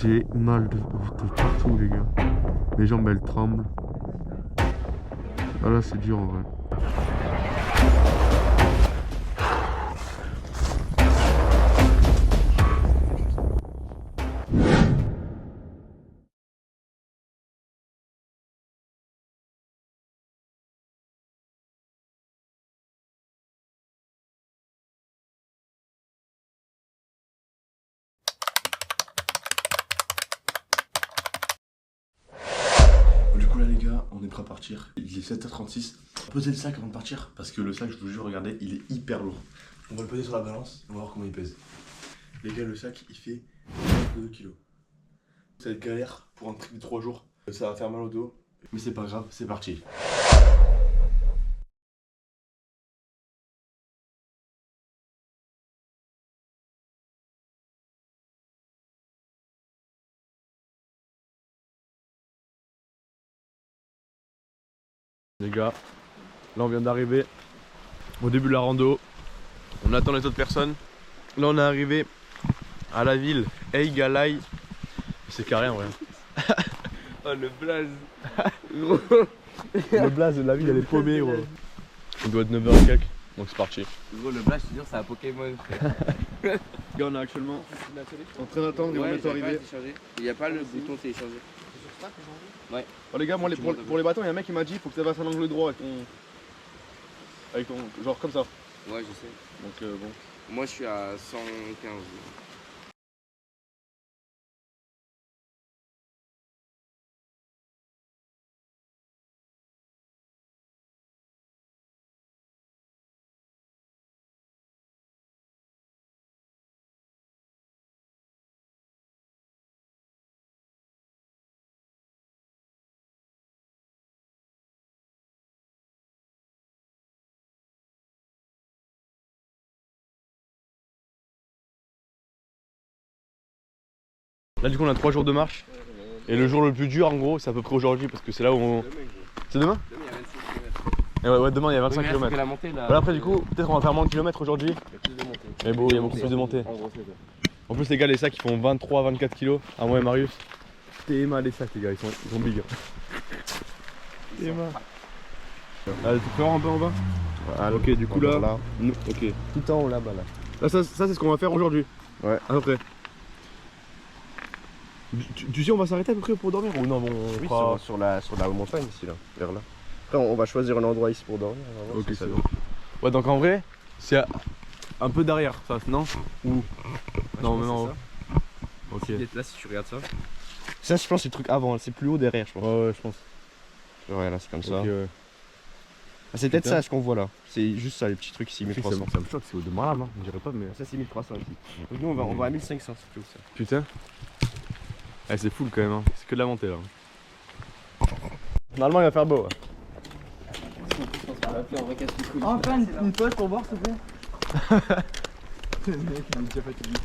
J'ai mal de partout les gars. Mes jambes elles tremblent. Ah là c'est dur en vrai. Du coup là les gars, on est prêt à partir. Il est 7h36. Posez le sac avant de partir parce que le sac, je vous jure, regardez, il est hyper lourd. On va le poser sur la balance, on va voir comment il pèse. Les gars, le sac il fait 2 kilos. Ça va être galère pour un trip de 3 jours. Ça va faire mal au dos, mais c'est pas grave, c'est parti. Les gars, là on vient d'arriver au début de la rando. On attend les autres personnes. Là on est arrivé à la ville Eigalai. C'est carré en vrai. Oh le blaze. Le blaze de la ville elle est paumée gros. Il doit être 9h et quelques, donc c'est parti. Gros le blaze je te jure c'est un Pokémon frère. Gars on est actuellement en train d'attendre et on est arrivé. Il n'y a pas le bouton télécharger. Ouais. Oh les gars, moi pour les bâtons, il y a un mec qui m'a dit faut que ça fasse un angle droit avec ton genre comme ça. Ouais je sais. Donc bon. Moi je suis à 115. Là du coup on a 3 jours de marche. Et le jour le plus dur en gros c'est à peu près aujourd'hui parce que c'est là où on... C'est demain? Demain il y a 26 km. Et ouais, demain il y a 25 km. La montée, là, voilà, après du coup peut-être on va faire moins de kilomètres aujourd'hui. il y a plus de montée. Mais bon il y a beaucoup plus de montées. En gros c'est ça. En plus les gars les sacs ils font 23-24 kg. À moi et Marius. Théma les sacs les gars, ils sont big. Théma. Allez tu peux voir un peu en bas? Voilà, ok du coup là. Ok. Tout en haut là-bas là. Là ça c'est ce qu'on va faire aujourd'hui. Ouais. À peu près. Tu sais on va s'arrêter à peu près pour dormir ou non bon on Oui, fera... sur la montagne ici là, vers là. Après on va choisir un endroit ici pour dormir. On va voir Ok si ça c'est va. bon. Ouais donc en vrai c'est un peu derrière ça non? Ou non mais non. Ok. Là si tu regardes ça. Ça je pense c'est le truc avant, c'est plus haut derrière je pense. Ouais je pense. Ouais là c'est comme ça. Ok, ouais. Ah, c'est peut-être Putain. ça ce qu'on voit là. C'est juste ça les petits trucs ici 1300. Ça me choque, c'est au de malade, hein. Je dirais pas, mais. Ça c'est 1300 ici. Donc nous on va à 1500 c'est plus haut ça. Putain. Eh, c'est full quand même, hein. C'est que de la montée là. Normalement il va faire beau. Enfin une pause pour boire s'il te plaît. Le mec il est déjà fatigué.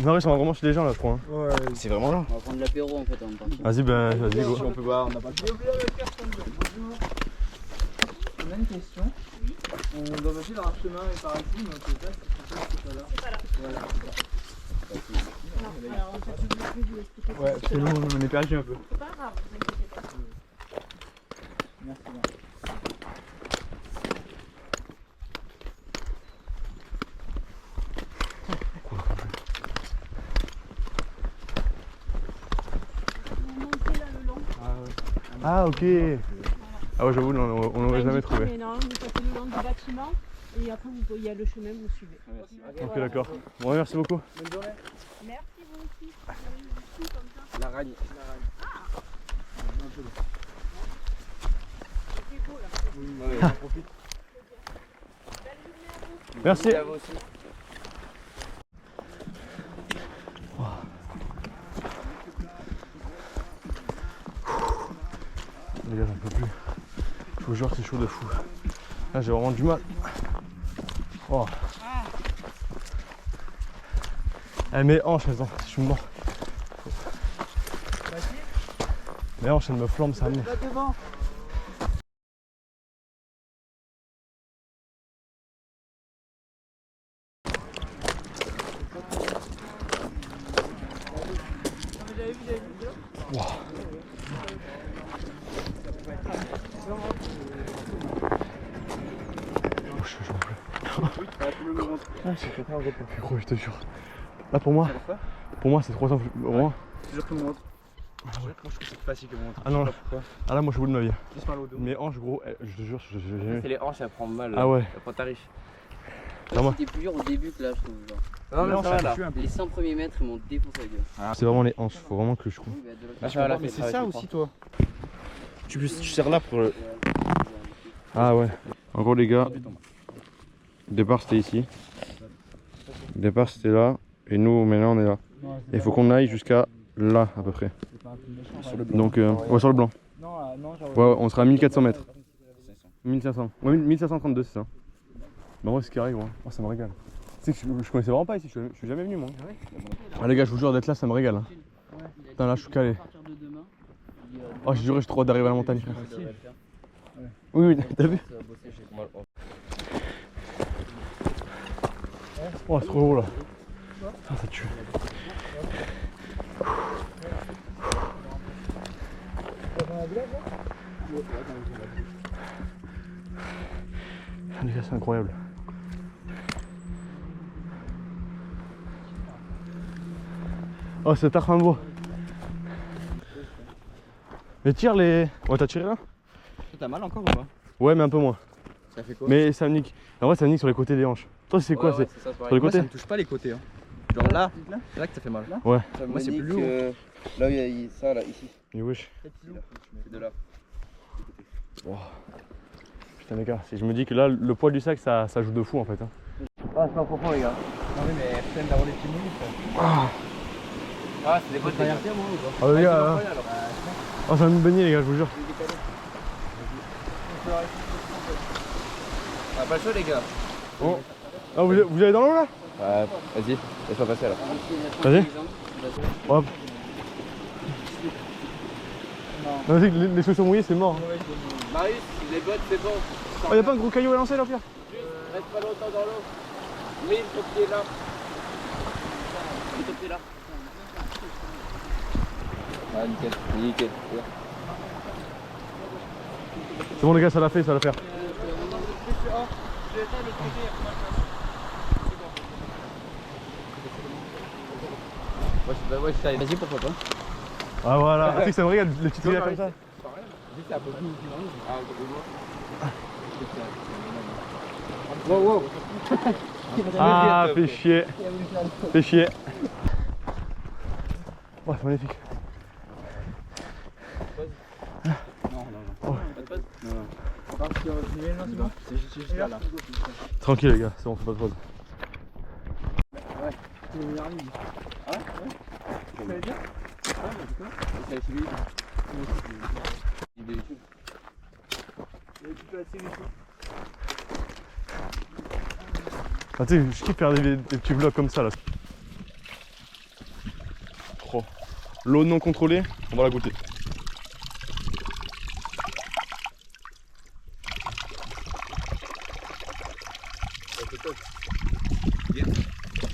Marius on va vraiment chez les gens là je crois. Hein. Ouais. C'est vraiment là. On va prendre l'apéro en fait avant de partir. Vas-y vas-y go. On peut boire, on n'a pas le temps. Bonjour. On a une question. Oui. On doit passer dans un chemin et par ici, mais on peut pas, c'est pas là. C'est pas là. Voilà. Alors, en fait, je vais vous expliquer. Ouais, parce que nous on est perdu un peu. C'est pas grave, vous inquiétez pas. Merci. On montait là le long. Ah ok. Ah ouais j'avoue on n'aurait jamais trouvé. Mais non, vous passez le long du bâtiment et après il y a le chemin, vous suivez. Ok d'accord. Bon merci beaucoup. Bonne journée. Merci vous aussi. Comme ça. La ragne. C'est beau là. Ouais, j'en profite. Merci. Et à vous aussi. Les gars j'en peux plus. Je vous jure que c'est chaud de fou. Là j'ai vraiment du mal. Oh. Eh, mes hanches elles ont. Je suis mort. Mes hanches elles me flambent ça me. Là devant. Gros, je te jure. Là pour moi c'est 300 plus. Moi. Je jure que mon ventre. Moi je trouve que c'est facile que mon ventre. Ah non. Ah là moi je suis au bout de ma vie. Plus mal au dos. Mes hanches gros, je te jure, C'est les hanches, ça prend mal. Ah ouais. Quand t'arrives. moi. C'était plus dur au début que là, je trouve. Genre. Non, mais ça va là. Les 100 premiers mètres, ils m'ont défoncé la gueule. C'est vraiment les hanches, faut vraiment que je trouve. Oui, bah, de l'autre Ah, côté, mais c'est ça aussi toi. Tu sers là pour le. Ah ouais. En gros les gars, le départ c'était ici. Le départ c'était là. Et nous maintenant on est là. Et il faut qu'on aille jusqu'à là à peu près. Donc ouais sur le blanc. Ouais on sera à 1400 mètres. 1500. Ouais 1532 c'est ça. Bah ouais c'est carré gros. Oh, ça me régale. Tu sais que je connaissais vraiment pas ici, je suis jamais venu moi. Ah les gars je vous jure d'être là ça me régale. Hein. Putain là je suis calé. Oh je jure j'ai trop hâte d'arriver à la montagne frère. Oui t'as vu? Oh c'est trop gros là. Ah, ça tue. Les gars c'est incroyable. Oh c'est tellement beau. Mais tire les... Ouais t'as tiré là? T'as mal encore ou pas? Ouais mais un peu moins. Ça fait quoi? Mais ça me nique. En vrai ça me nique sur les côtés des hanches. Toi c'est quoi? C'est ça, sur les côtés? Ça me touche pas les côtés. Hein. Genre là, c'est là que ça fait mal. Ouais. Moi c'est plus lourd. Là où il y a ça, là, ici. Mais wesh. C'est de là. Wow. Putain les gars, si je me dis que là le poids du sac ça joue de fou en fait. Hein. Ah, c'est pas profond, les gars. Non mais peine d'avoir les petits mouilles. Ah, c'est des bonnes dégâts. Ah les gars, oh ça va me baigner les gars, je vous jure. Ah, pas chaud, les gars. Oh. Ah vous allez dans l'eau là? Ouais, vas-y, laisse-moi passer là. Vas-y. Hop. Non, vas-y, les chaussures mouillées c'est mort. Hein. Marius, les bottes, c'est bon. Oh y'a pas un gros caillou à lancer là au pire? Reste pas longtemps dans l'eau. Mets ton pied là. Mets ton pied là. Ah, nickel, nickel. C'est bon les gars, ça l'a fait, ça l'a fait. Ouais, vas-y, pourquoi pas. Ah voilà, tu sais que ça me régale, les petites rivières comme ça. Wow, wow. Ah, fais chier. Fais chier. Oh, c'est magnifique. Tranquille les gars, c'est bon, faut pas de faute. Ah, tu sais, je kiffe faire des petits vlogs comme ça là. Oh. L'eau non contrôlée, on va la goûter.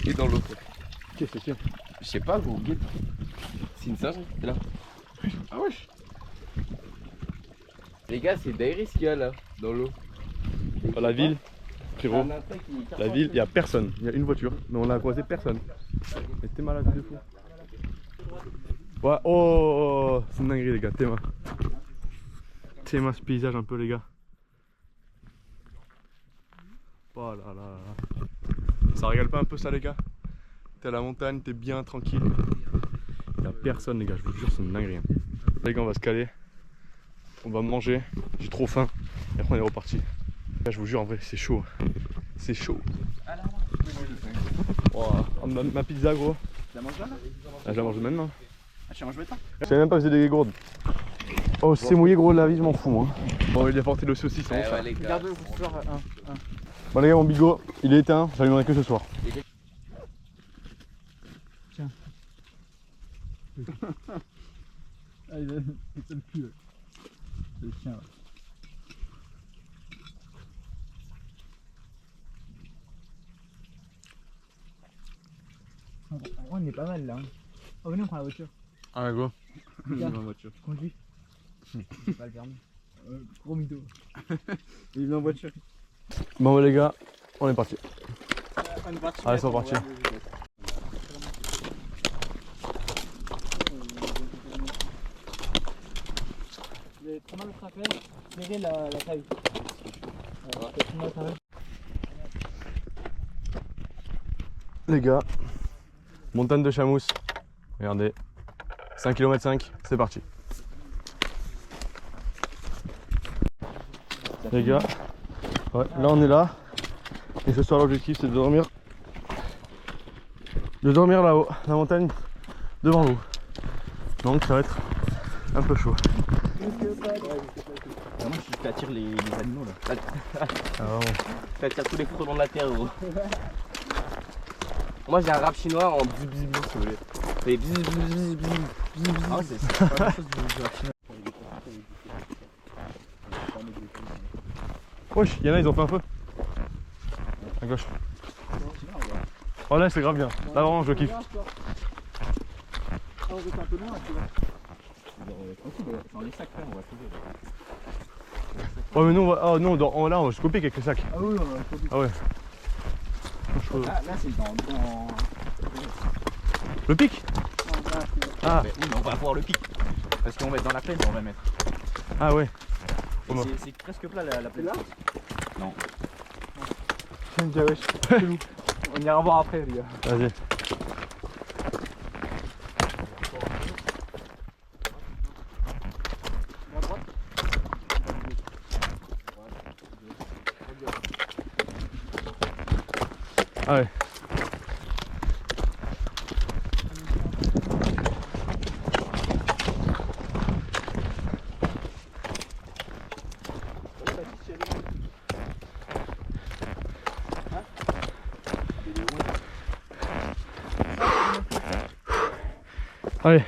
Et dans l'eau. Qu'est-ce que c'est? Je sais pas, gros, guide. C'est une singe, c'est là. Ah wesh. Les gars, c'est Dairis qu'il y a là, dans l'eau. Dans la ville, frérot, la ville, il n'y a personne. Il y a une voiture, mais on a croisé personne. Mais t'es malade de fou. Ouais, oh, c'est une dinguerie les gars, Théma. Théma ce paysage un peu les gars. Oh là là. Ça régale pas un peu ça les gars? T'es à la montagne, t'es bien tranquille. Il n'y a personne les gars, je vous jure c'est une dinguerie. Hein. Les gars on va se caler. On va manger, j'ai trop faim. Et après on est reparti. Là je vous jure en vrai c'est chaud. C'est chaud. Oh, ma pizza gros. Tu la manges là? Ah, je la mange maintenant. Ah, tu la manges maintenant? Je savais même pas que c'était des gourdes. Oh c'est mouillé gros la vie je m'en fous moi. Bon il a porté le saucisson. Ouais, ouais, les gars. Regarde-le, ce soir, un. Bon les gars mon bigot il est éteint, j'allumerai que ce soir. Tiens. Ah il a le cul. C'est le chien. On est pas mal là. Oh venez on prend la voiture. Ah go. Dans la voiture. Tu conduis? J'ai pas le permis. Gros mytho. Il est en voiture. Bon les gars, On est parti. On est parti. Allez, c'est parti. Vous avez trop mal au trapèze, serrez la taille. Trop mal au trapèze. Les gars, montagne de Chamousse. Regardez. 5 km 5, c'est parti. Les gars, ouais, là on est là. Et ce soir l'objectif c'est de dormir. Là-haut, la montagne devant nous. Donc ça va être un peu chaud. Moi je t'attire les animaux là. Ah, vraiment. T'attires tous les frelons de la terre gros. Moi j'ai un rap chinois en bzz bzz bzz si vous voulez. Et bzz bzz bzz bzz bzz. Ah c'est pas la chose du rap chinois. Wesh, y'en a ils ont fait un feu. À gauche. Oh là c'est grave bien. Là vraiment je kiffe. On reste un peu loin, tu vois. Dans les sacs là on va trouver. Oh mais nous on va. Oh non, là on va se couper avec les sacs. Ah oui, on va trouver. Ah ouais. Là c'est dans... Le pic. Ah. Mais oui mais on va voir le pic. Parce qu'on va être dans la plaine on va mettre. Ah ouais. Et c'est presque plat la plaine. Là Non. On ira voir après les gars. Vas-y. Ah ouais. Allez.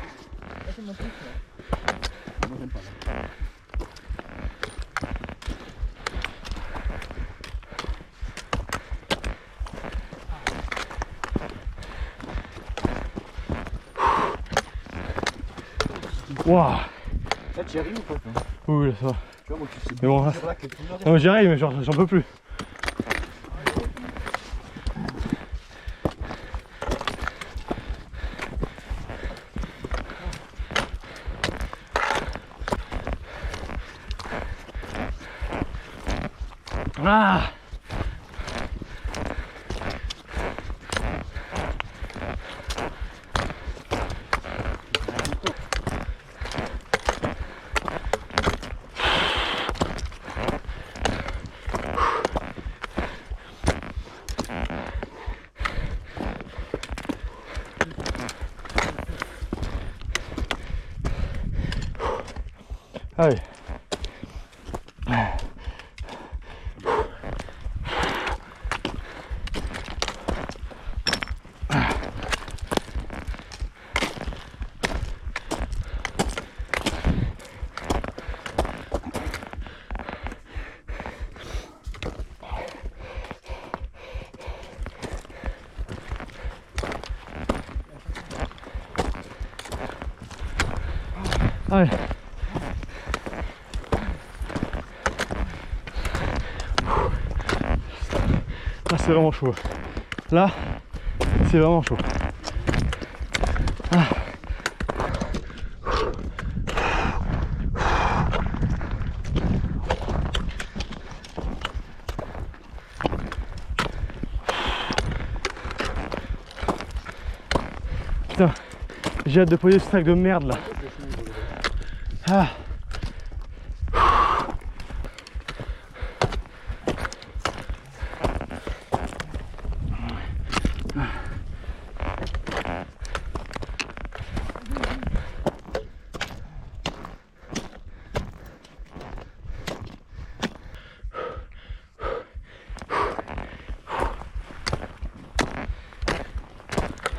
Waouh. Là tu y arrives ou pas? Oui, là, ça va. Tu vois moi tu sais Mais bon, là, là que tout le monde non, j'y arrive mais j'en peux plus. Ah. Allez. Allez. Là c'est vraiment chaud. Là c'est vraiment chaud. Ah. Putain, j'ai hâte de poser ce sac de merde là. Ah.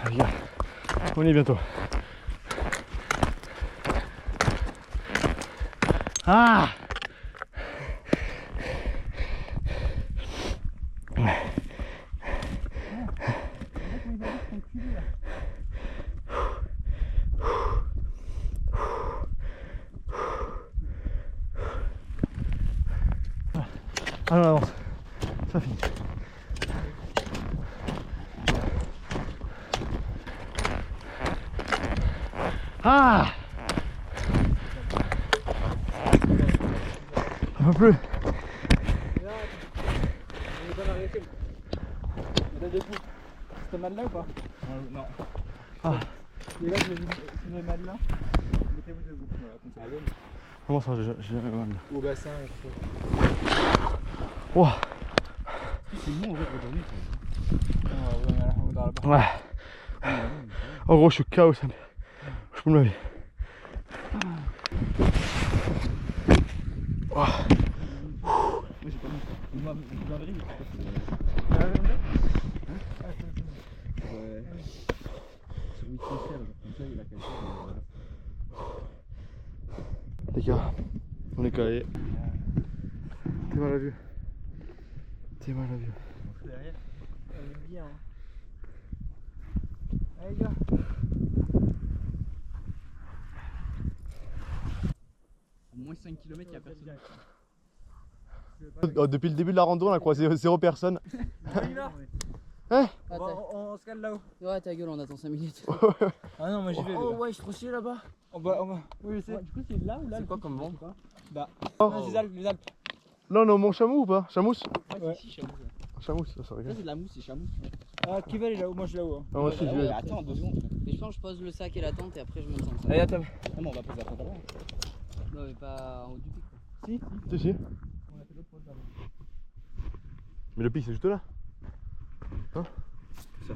Allez, gars, on y est bientôt. Ah! Allez, on avance. Ça finit. Ah, un peu plus. On est pas arrêté. On a des coups. C'était mal là ou pas? Non. Ah. Les gars, si vous avez mal là, mettez-vous debout. Voilà, comme ça. Comment ça, j'ai mal là. Au bassin. Ouah. C'est bon en fait aujourd'hui. On est dans la barre. Ouais. En gros, je suis KO, ça. Je peux me lever. Ouah. Moi j'ai pas mis ça. Moi, dans le ring, ouais. Sur 8 faire, genre comme ça, il a caché. Les gars, on est calé. T'es mal à vue. T'es mal à vue. Derrière. Elle est bien. Allez, gars. Au moins 5 km, il n'y a personne. Depuis le début de la rando, on a croisé 0 personne. On se cale là-haut. Ouais, ta gueule, on attend 5 minutes. Ah non, moi j'y vais. Oh ouais, je suis trop stylé là-bas. On va. Oui, je sais. Du coup, c'est là ou là? C'est quoi comme vent? Là. Oh. Non, les Alpes. Là, on est au Mont Chamou ou pas? Chamousse? Ouais. Si, Chamousse. Chamousse, ça Ça, regarde. c'est de la mousse, c'est Chamousse. Ah, qui va aller là-haut? Moi je suis là-haut. Hein. Ah, moi aussi, je vais. Attends, 2 secondes. Mais je pense que je pose le sac et la tente et après je monte sans ça. Allez, attends. Non, mais on va poser la tente avant. Non, mais pas en haut du pic quoi. Si, si. Mais le pic, c'est juste là. Hein? Tu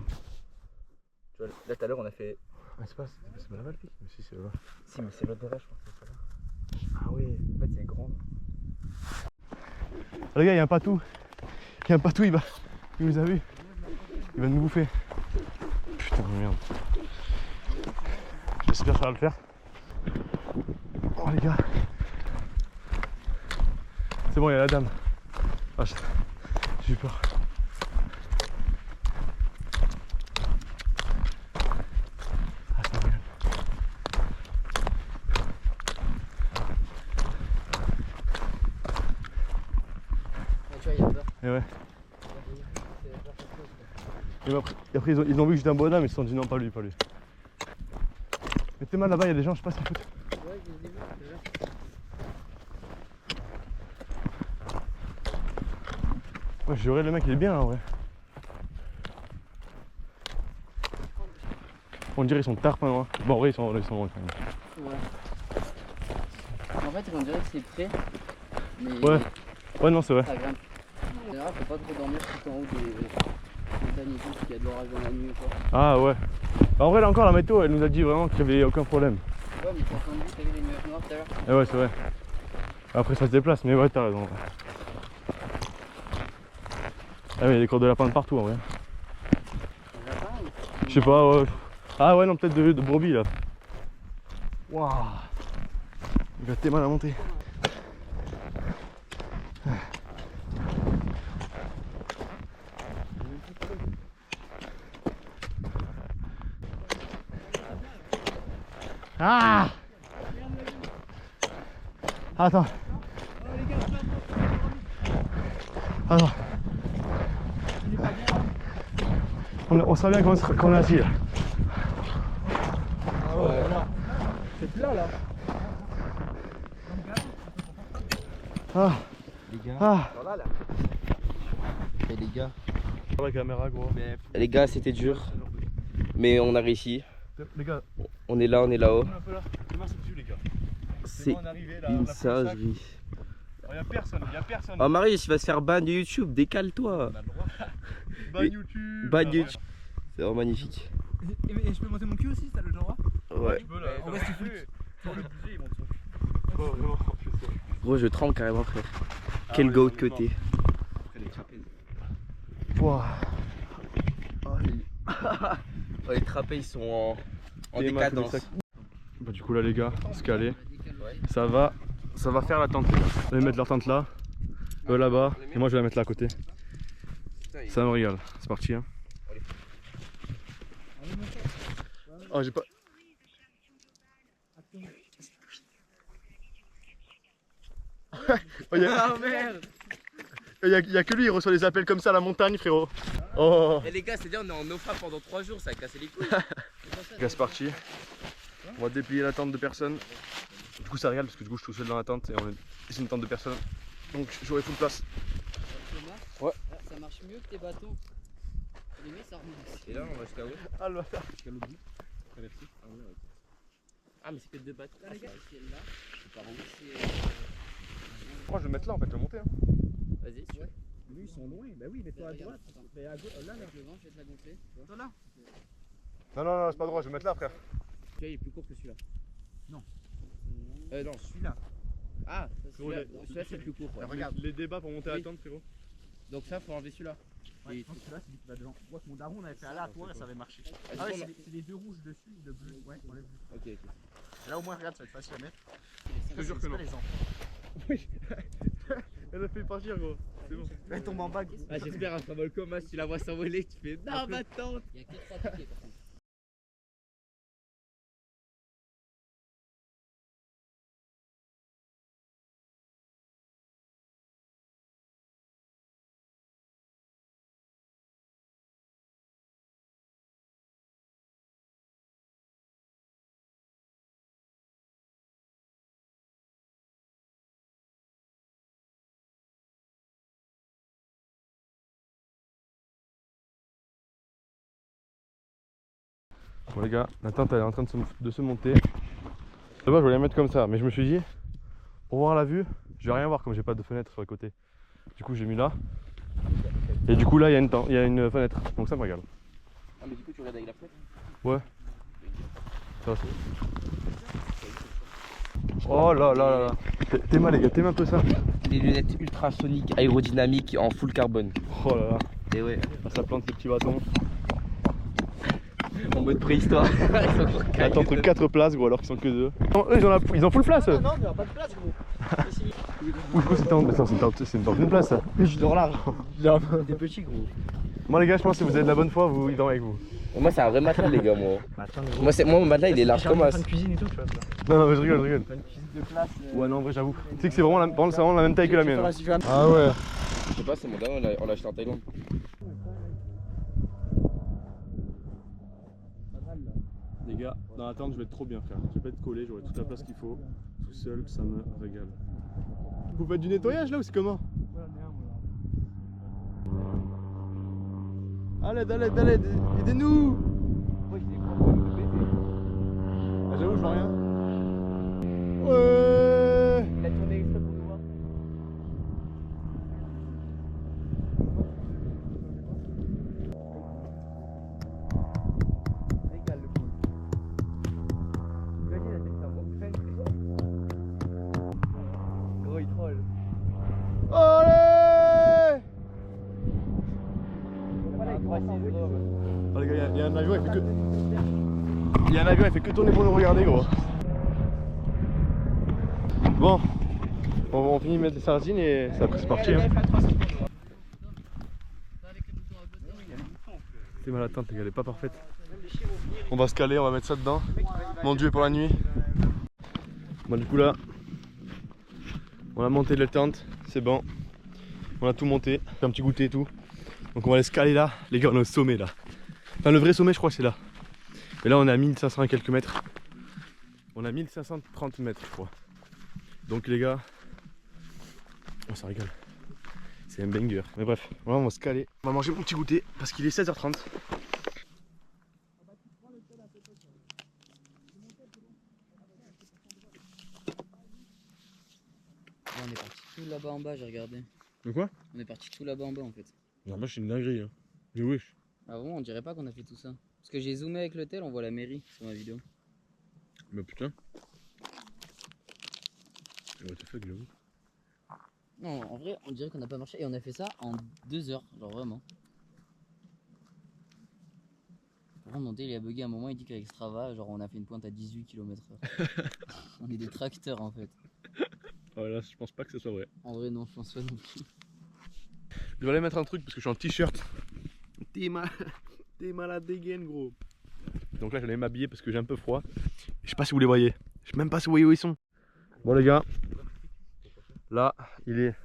vois, là tout à l'heure on a fait. Ah, c'est pas là-bas le pic? Mais si, c'est là-bas. Si, mais c'est l'autre derrière, je crois que c'est ça là. Ah oui. En fait, c'est grand. Les gars, il y a un patou. Il y a un patou, il nous a vu. Il va nous bouffer. Putain de merde. J'espère que ça va le faire. Oh les gars. C'est bon, il y a la dame. Ah, j'ai eu peur. Ah, ça va. Ouais, tu vois, il y a peur. Et ouais. Et après ils ont vu que j'étais un bonhomme et ils se sont dit non, pas lui, pas lui. Mais t'es mal là-bas, il y a des gens, je sais pas s'ils foutent. Ouais, je les ai vus, déjà. Ouais, j'aurais le mec, il est bien là, en vrai. On dirait qu'ils sont tarpins, hein. Bon, en vrai, ils sont loin quand même. Ouais. En fait, on dirait que c'est prêt. Mais Ouais. Ouais, non, c'est vrai. ça grimpe. En général, faut pas trop dormir tout en haut des montagnes et tout, parce qu'il y a de l'orage dans la nuit ou quoi. Ah ouais. Bah, en vrai, là encore, la météo, elle nous a dit vraiment qu'il y avait aucun problème. Ouais, mais t'as entendu, t'as vu les nuages noirs tout à l'heure? Et ouais, c'est vrai. Après, ça se déplace, mais ouais, t'as raison. Ah oui, il y a des corps de lapin de partout en vrai. Un lapin ou- Je sais pas, ouais. Ah ouais, non, peut-être de brebis là. Waouh. Il va tellement mal à monter. Ah. Attends. Attends. On sent bien qu'on est assis là. Ah ouais, c'est plat là. Ah. Les gars. Ah. Et les gars. La caméra gros. Les gars, c'était dur. Mais on a réussi. Les gars, On est là, on est là-haut. on est un peu là. Demain c'est dessus les gars. C'est bon, on est arrivé, là, une on a pris le sac. singerie. Y'a personne, y'a personne. Oh Marius, il va se faire ban de YouTube, décale-toi. On a le droit. Ban YouTube. Ban là, YouTube. C'est vraiment magnifique. Et je peux monter mon cul aussi, t'as le droit? Ouais. Tu peux là. On va se foutre. Pour le budget, ils montent son cul. Oh, vraiment, putain. Gros, je tremble carrément, frère. Ah Quel ouais, goat non, que t'es. Wow. Oh, les trapèzes, ils sont en Et Matt, décadence. le sac. Bah, du coup là les gars, se caler. Ça va faire la tente. Ils vont mettre leur tente là, eux là-bas, et moi je vais la mettre là à côté. Ça me régale. C'est parti hein. Oh j'ai pas. Oh, y a que lui, il reçoit des appels comme ça à la montagne frérot. Oh. Eh les gars, c'est-à-dire on est en OFA pendant 3 jours, ça a cassé les couilles. Les gars, c'est parti. On va déplier la tente de personnes. Du coup ça régale parce que du coup je suis tout seul dans la tente et c'est une tente de personnes. Donc j'aurai full place. Ouais. Ça marche mieux que tes bâtons. Les mecs, ça remonte. Et là, on va jusqu'à où? Ah le bâtard. Jusqu'à l'autre bout. Ah, mais c'est que deux bâtons. Là, les gars, là. C'est par où? Je crois que je vais mettre là en fait, je vais monter. Hein. Vas-y, tu vois. Lui, ils sont loin. Bah oui, mais toi à droite. Mais à gauche, là, Avec le vent, je vais te la gonfler. Tu vois. Là. Non, c'est pas droit, je vais mettre là frère. Tu vois, il est plus court que celui-là. Non, Celui-là. Ah, celui-là, c'est le plus court. Ouais. Regarde les débats pour monter à la Oui. tente frérot. Donc ça, faut enlever celui-là. Ouais, je pense que celui-là, c'est lui qui va devant. Moi, mon daron, on avait fait aléatoire et ça avait marché. Ah, Ah ouais, c'est c'est les deux rouges dessus, le bleu. Ouais, on lève le bleu. Ok. Et là, au moins, regarde, ça va être facile à mettre. Je te jure que C'est non. pas les enfants. Elle a fait partir gros. C'est bon. Elle tombe en bague. Ah, j'espère un volcan, mas, tu la vois s'envoler, tu fais non, ma tante. Il y a que 3 piquets par contre. Bon les gars, la tente elle est en train de se monter. D'abord je voulais la mettre comme ça, mais je me suis dit, pour voir la vue, je vais rien voir comme j'ai pas de fenêtre sur le côté. Du coup j'ai mis là. Et du coup là il y a une fenêtre, donc ça me régale. Ah, mais du coup, tu regardes avec la fenêtre? Ouais. Ça va, c'est... Oh là là là là. T'aimes les gars, t'aimes un peu ça? Les lunettes ultrasoniques aérodynamiques en full carbone. Oh là là. Et ouais, Ça plante les petits bâtons. en mode préhistoire. Attends, entre 4 places gros alors qu'ils sont que 2. Non, eux ils ont full place. Non, il n'y aura pas de place, gros. Ou du coup c'est une tente d'une place ça. Je dors large. Des petits, gros. Moi les gars je pense que si vous avez de la bonne foi, vous ils dorment avec vous. Moi, c'est un vrai matelas, les gars, moi. Attends, Moi, mon matelas, il est large comme as. une cuisine et tout, tu vois. Non mais je rigole. Une cuisine de place. Ouais non en vrai j'avoue. Tu sais que c'est vraiment la même taille que la mienne. Hein. Ah ouais. Je sais pas, c'est mon daron, on l'a acheté en Thaïlande. Les gars, dans la tente je vais être trop bien frère. Je vais pas être collé, j'aurai toute la place qu'il faut. Tout seul, ça me régale. Vous faites du nettoyage là ou c'est comment? À l'aide, aidez-nous! Ah, j'avoue, je vois rien. Ouais! Il a tourné exprès pour nous voir. Régale le coup. Imagine la tête d'un bon train. Gros, il troll. Allez! Voilà, il pourra s'envoler. Oh les gars, il y a un avion, il fait que tourner pour nous regarder gros. Bon, on finit de mettre les sardines et c'est après c'est parti. Hein. C'est mal la tente les gars, elle est pas parfaite. On va se caler, on va mettre ça dedans. Mon dieu pour la nuit. Bon du coup là, on a monté les tentes, c'est bon. On a tout monté, fait un petit goûter et tout. Donc on va aller se caler là, les gars on est au sommet là. Enfin le vrai sommet je crois c'est là. Et là on est à 1500 et quelques mètres. On a 1530 mètres je crois. Donc les gars, oh, ça rigole. C'est un banger. Mais bref, voilà, on va se caler. On va manger mon petit goûter parce qu'il est 16h30. On est parti tout là-bas en bas, j'ai regardé. De quoi? On est parti tout là-bas en bas en fait. Non moi je suis une dinguerie hein. Mais wesh. Ah bon, on dirait pas qu'on a fait tout ça. Parce que j'ai zoomé avec le tel, on voit la mairie sur ma vidéo. Mais putain. What the fuck j'avoue. Non, en vrai, on dirait qu'on a pas marché et on a fait ça en 2 heures, genre vraiment. Par contre, mon tel il a bugué à un moment, il dit qu'avec Strava, genre on a fait une pointe à 18 km/h. On est des tracteurs en fait. Oh là je pense pas que ce soit vrai. En vrai, non, je pense pas non plus. Je vais aller mettre un truc parce que je suis en t-shirt. T'es malade dégaine gros. Donc là j'allais m'habiller parce que j'ai un peu froid. Je sais pas si vous les voyez. Je sais même pas si vous voyez où ils sont. Bon les gars. Là il est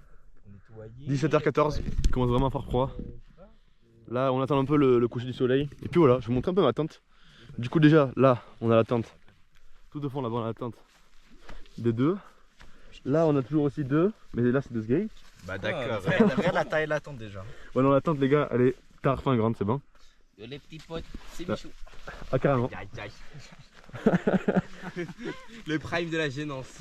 17h14. Il commence vraiment à faire froid. Là on attend un peu le coucher du soleil. Et puis voilà, je vous montre un peu ma tente. Du coup déjà là on a la tente Tout au fond là-bas, dans la tente. Des 2. Là, on a toujours aussi 2, mais là, c'est 2 sgay. Bah d'accord. Regarde la taille de la tente déjà. Ouais, non, la tente, les gars, elle est tard fin grande, c'est bon. Les petits potes, c'est Bah. Michou. Ah, carrément. Le prime de la gênance.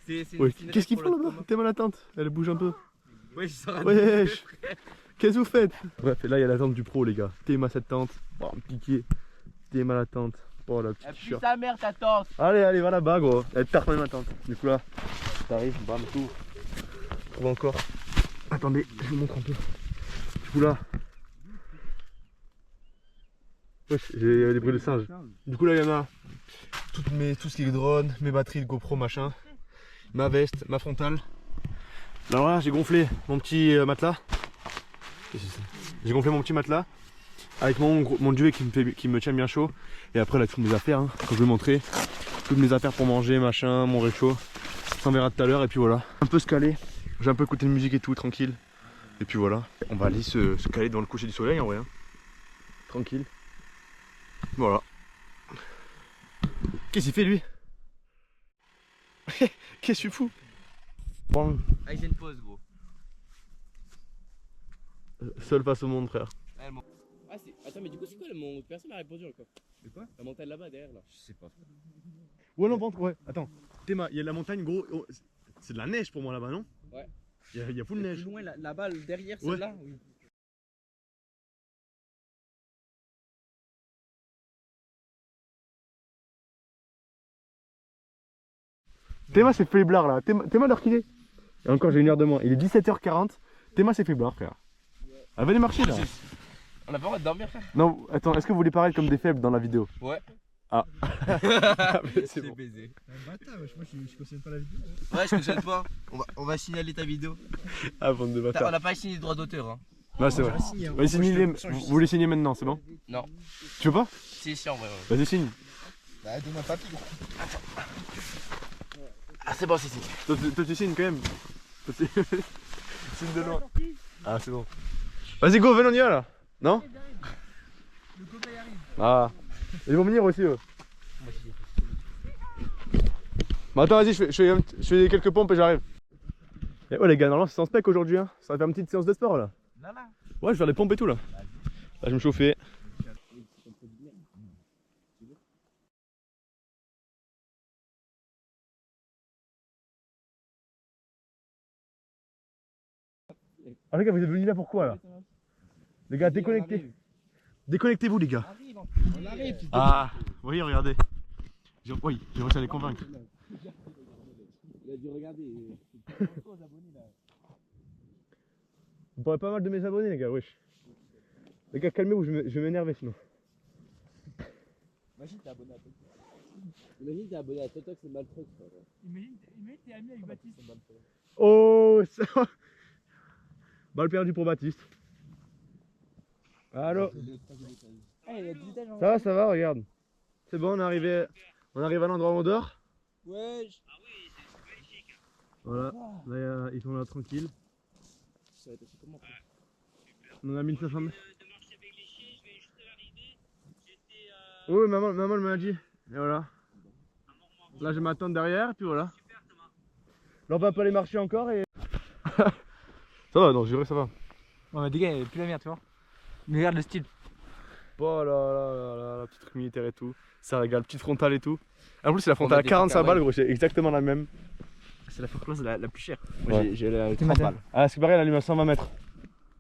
Ouais. Qu'est-ce qu'ils font là-bas? T'es mal la tente, elle bouge un peu. Ouais, je sors Wesh. Qu'est-ce que vous faites? Bref, et là, il y a la tente du pro, les gars. T'es mal cette tente. Bon, piqué. T'es mal la tente. Oh, la petite t-shirt. sa mère, ta tante. Allez, allez, va là-bas, gros. Elle est tard ma tente. Du coup, là, t'arrives, bam, tout. Trouve encore. Attendez, je vous montre un peu. Du coup, là. Wesh, j'ai des bruits de singe. Du coup, là, il y en a tout ce qui est drone, mes batteries de GoPro, machin. Ma veste, ma frontale. Alors là, j'ai gonflé mon petit matelas. J'ai gonflé mon petit matelas avec mon duvet qui me tient bien chaud. Et après, là, toutes mes affaires, hein, comme je vais vous montrer. Toutes mes affaires pour manger, machin, mon réchaud. Ça, on verra tout à l'heure. Et puis voilà. Un peu se caler. J'ai un peu écouté de musique et tout, tranquille. Et puis voilà. On va aller se caler dans le coucher du soleil en vrai. Hein. Tranquille. Voilà. Qu'est-ce qu'il fait lui? Qu'est-ce que tu fous? Bon. Ah, j'ai une pause, gros. Seul face au monde, frère. Ah, attends, mais du coup, c'est quoi mon personne m'a répondu encore? De quoi? La montagne là-bas derrière là. Je sais pas. Ouais, non, ouais. Attends. Théma, il y a la montagne, gros. Oh, c'est de la neige pour moi là-bas, non? Ouais. Il y a full de neige. Plus loin là-bas, derrière Ouais. celle-là, oui. Théma c'est faiblard là. Théma l'heure qu'il est. Et encore j'ai une heure de moins. Il est 17h40. Théma c'est faiblard frère. Ah, venez marcher là. On a pas le droit de dormir, frère. Non, attends, est-ce que vous voulez paraître comme des faibles dans la vidéo? Ouais. Ah. C'est bon. baisé. Moi je cautionne pas la vidéo. Ouais, je cautionne pas. On va signaler ta vidéo. Ah, bande de On bâtards. n'a pas signé de droit d'auteur. Hein. Ouais, c'est vrai. Vas-y, signez, vous les signez maintenant, c'est bon? Non. Tu veux pas? Si, si, en vrai. Ouais. Vas-y, signe. Bah, donne-moi pas papier, gros. Ah, c'est bon, c'est signé. Toi, tu signes quand même. Toi, tu signes de loin. Ah, c'est bon. Vas-y, go, venez, on y va là. Non? Le copain y arrive. Ah. Ils vont venir aussi eux. Bah attends, vas-y, je fais quelques pompes et j'arrive. Et ouais les gars, normalement c'est sans spec aujourd'hui, hein. Ça va faire une petite séance de sport là. Là. Ouais, je vais faire des pompes et tout là. Là, je vais me chauffer. Ah les gars, vous êtes venus là pourquoi là? Les gars, déconnectez. Déconnectez-vous les gars. On arrive. Ah, oui, regardez. Oui, j'ai réussi à les convaincre. Il a dû regarder. Vous parlez pas mal de mes abonnés les gars, wesh. Les gars, calmez-vous, je vais m'énerver sinon. Imagine t'es abonné à Totox. Imagine t'es abonné à Totox, c'est mal truc. Imagine t'es ami avec Baptiste. Oh, ça... Balle perdue pour Baptiste. Allô? Ça va, regarde. C'est bon, on arrive à l'endroit où on dort. Wesh. Voilà, là ils sont là tranquilles. Ça va être comment? On a 1500 mètres. Oui, maman elle m'a dit. Et voilà. Là j'ai ma tente derrière, et puis voilà. Là on va pas aller marcher encore et... Ça va, non, je dirais que ça va. Ouais, mais des gars, il n'y a plus la merde, tu vois. Mais regarde le style. Oh là, petit truc militaire et tout. Ça régale, petite frontale et tout. En plus c'est la frontale à des 45 trucs à balles gros, c'est exactement la même. C'est la foclose la plus chère. Ouais. Moi j'ai la 30 matin. balles. Ah c'est pareil, elle allume à 120 mètres.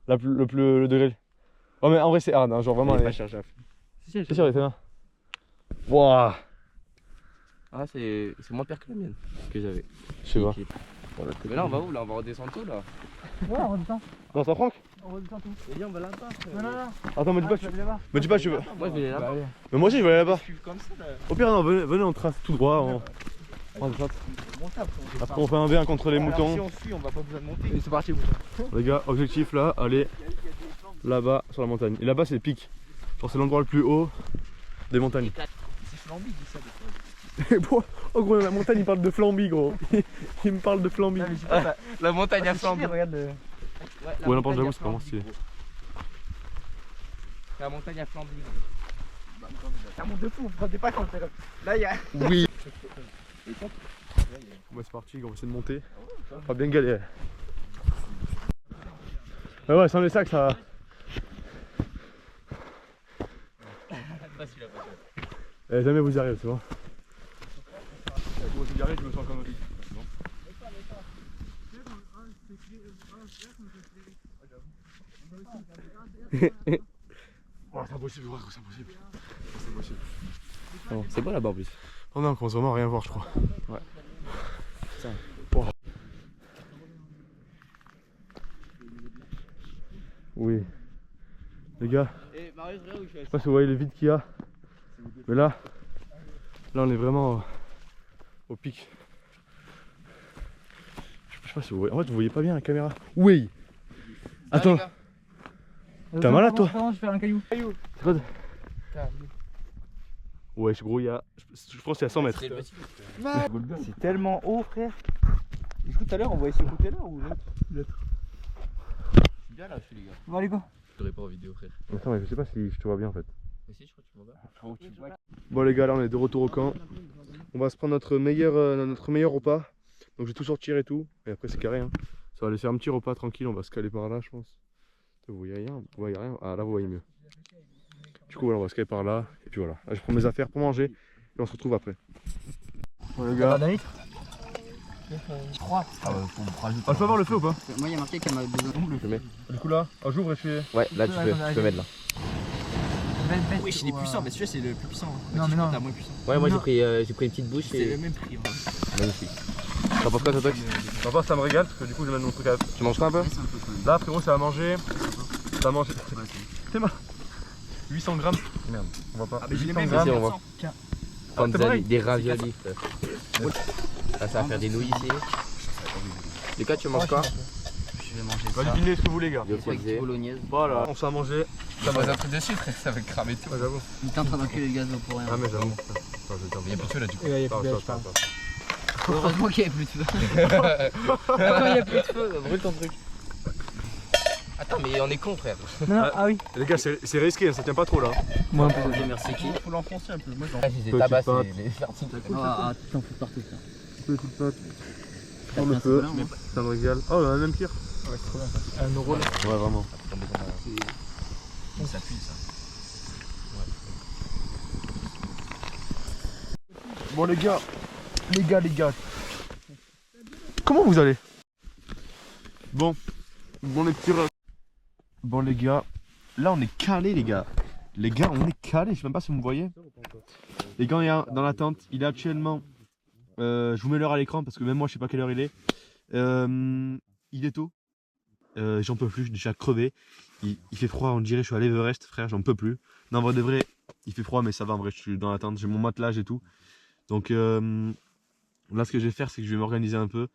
Le degré. Oh mais en vrai c'est hard, hein, genre vraiment... Elle est pas chère, Jeff. C'est sûr, il était là. Wouah. Ah, c'est moins pire que la mienne que j'avais. Je sais pas. Mais là, on va où là? On va redescendre tout là. Ouais, on redescend. Non, c'est Franck. On redescend tout. Et on va là-bas. Non. Attends, me dis pas que tu... Me dis pas que tu veux... Moi je vais aller là-bas. Mais moi aussi je vais aller là-bas. Comme ça là. Au pire non, venez on trace tout droit. On descend. Après on fait un V1 contre les moutons. Si on fuit, on va pas besoin de monter. Et c'est parti, bouton. Les gars, objectif là, aller là-bas sur la montagne. Et là-bas c'est le pic. Genre c'est l'endroit le plus haut des montagnes. C'est Flamby qui dit ça. Oh gros, la montagne il parle de Flamby gros. Il me parle de Flamby. La montagne à Flamby. Regarde le. Ouais, n'importe, j'avoue, c'est vraiment stylé. La montagne à Flamby. Ça monte de fou, vous prenez pas quand c'est là. Là, il y a. Oui. Bon, c'est parti, on va essayer de monter. On va bien galérer. Ah ouais, sans les sacs, ça. Jamais vous y arrivez, c'est bon. Bon, je je me sens comme un flic. Oh, c'est impossible, c'est impossible. C'est impossible. Bon, c'est beau là-bas en plus. Oh non, on commence vraiment à rien voir, je crois. Ouais. Putain. Oh. Oui. Les gars, je sais pas si vous voyez le vide qu'il y a. Mais là on est vraiment au pic. Je sais pas si vous voyez. En fait, vous voyez pas bien la caméra. Oui. Attends. T'es malade toi? Je vais faire un caillou. C'est quoi? Ouais, gros, il y a. Je pense qu'il y a 100 mètres. C'est tellement haut, frère. Du coup, tout à l'heure, on voyait ce côté-là ou l'autre? C'est bien là, je suis les gars. Bon, allez, go. Je t'aurais pas en vidéo, frère. Attends, mais je sais pas si je te vois bien en fait. Mais si, je crois que tu m'en vas. Bon, les gars, là on est de retour au camp. On va se prendre notre meilleur repas. Donc, je vais tout sortir et tout. Et après, c'est carré. Hein. Ça va aller faire un petit repas tranquille. On va se caler par là, je pense. Vous voyez rien? Vous voyez rien? Ah, là, vous voyez mieux. Du coup, voilà, on va se caler par là. Et puis voilà. Là, je prends mes affaires pour manger. Et on se retrouve après. Bon, les gars. 3. Ah ouais, faut me rajouter. Ah, je peux avoir le feu ou pas? Moi, il y a marqué qu'elle m'a besoin. Du coup, là, j'ouvre et je fais. Ouais, là tu peux mettre là. Oui, Il est puissant, mais celui-là c'est le plus puissant. Non, mais non. T'as moins puissant. Ouais, moi j'ai pris une petite bouche C'est et. le même prix. Magnifique. T'en penses quoi, toi? Enfin, ça me régale parce que du coup, je vais mettre mon truc à. Tu manges quoi un peu? Là, frérot, ça va manger. Ça va manger. C'est ma. 800 grammes. Merde, on voit pas. Ah, mais j'ai les 800 mêmes, grammes. on voit. Tiens. pareil. Des raviolis, frère. Là, ça va faire des nouilles ici. Les gars, tu manges quoi? Je vais manger Vas-y, ça. dîner ce que vous voulez, gars. Des Spaghetti pizzas. bolognaise. Voilà, on s'est mangé. Ça va un truc dessus, frère, ça va cramer tout. Ouais, j'avoue. Il était en train d'enculer le gazon pour rien. Ah, mais j'avoue. Il y a plus de feu là du coup. Et là, il y a plus Attends, d'âge, je parle. Heureusement qu'il n'y avait plus de feu. Quand il n'y a plus de feu, brûle ton truc. Attends, mais on est con, frère. Non, ah oui. Les gars, c'est risqué, hein, ça tient pas trop là. Moi, un peu. Ok, merci qui? Faut l'enfoncer un peu. Moi, Ah, j'ai des Petite tabacs, pâte. c'est les fertils. Ah, t'en fous partout ça. Petite pâte. T'as le pris un feu. chocolat, moi Ça me régale. Oh, on a même pire. Ouais, c'est trop bien ça. 1 euro là. Ouais, vraiment. ça pue ça. Bon, les gars. Comment vous allez? Bon les petits. Bon, les gars. Là, on est calés, les gars. Les gars, on est calés. Je sais même pas si vous me voyez. Les gars, on est dans la tente. Il est actuellement. Je vous mets l'heure à l'écran parce que même moi, je sais pas quelle heure il est. Il est tôt. J'en peux plus, je suis déjà crevé. Il fait froid, on dirait je suis à l'Everest, frère, j'en peux plus. Non, en vrai de vrai, il fait froid, mais ça va en vrai, je suis dans la tente, j'ai mon matelas et tout. Donc là, ce que je vais faire, c'est que je vais m'organiser un peu.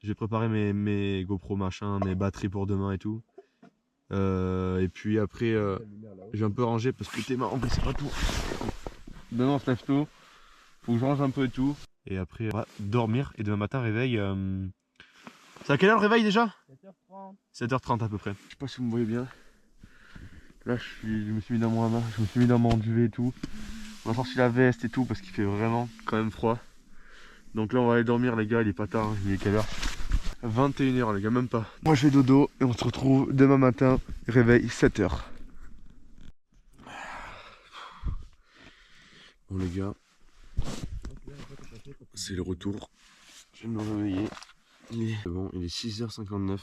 Je vais préparer mes GoPro machin, mes batteries pour demain et tout. Et puis après, je vais un peu ranger parce que Théma, en fait, c'est pas tout. Demain, on se lève tôt. Faut que je range un peu et tout. Et après, on va dormir et demain matin, réveil. C'est à quelle heure le réveil déjà? 7h30. 7h30 à peu près. Je sais pas si vous me voyez bien. Là je me suis mis dans mon duvet et tout. On a sorti la veste et tout parce qu'il fait vraiment quand même froid. Donc là on va aller dormir les gars, il est pas tard, il est quelle heure? 21h les gars, même pas. Moi je fais dodo et on se retrouve demain matin, réveil 7h. Bon les gars, c'est le retour. Je vais me réveiller. Il est 6h59.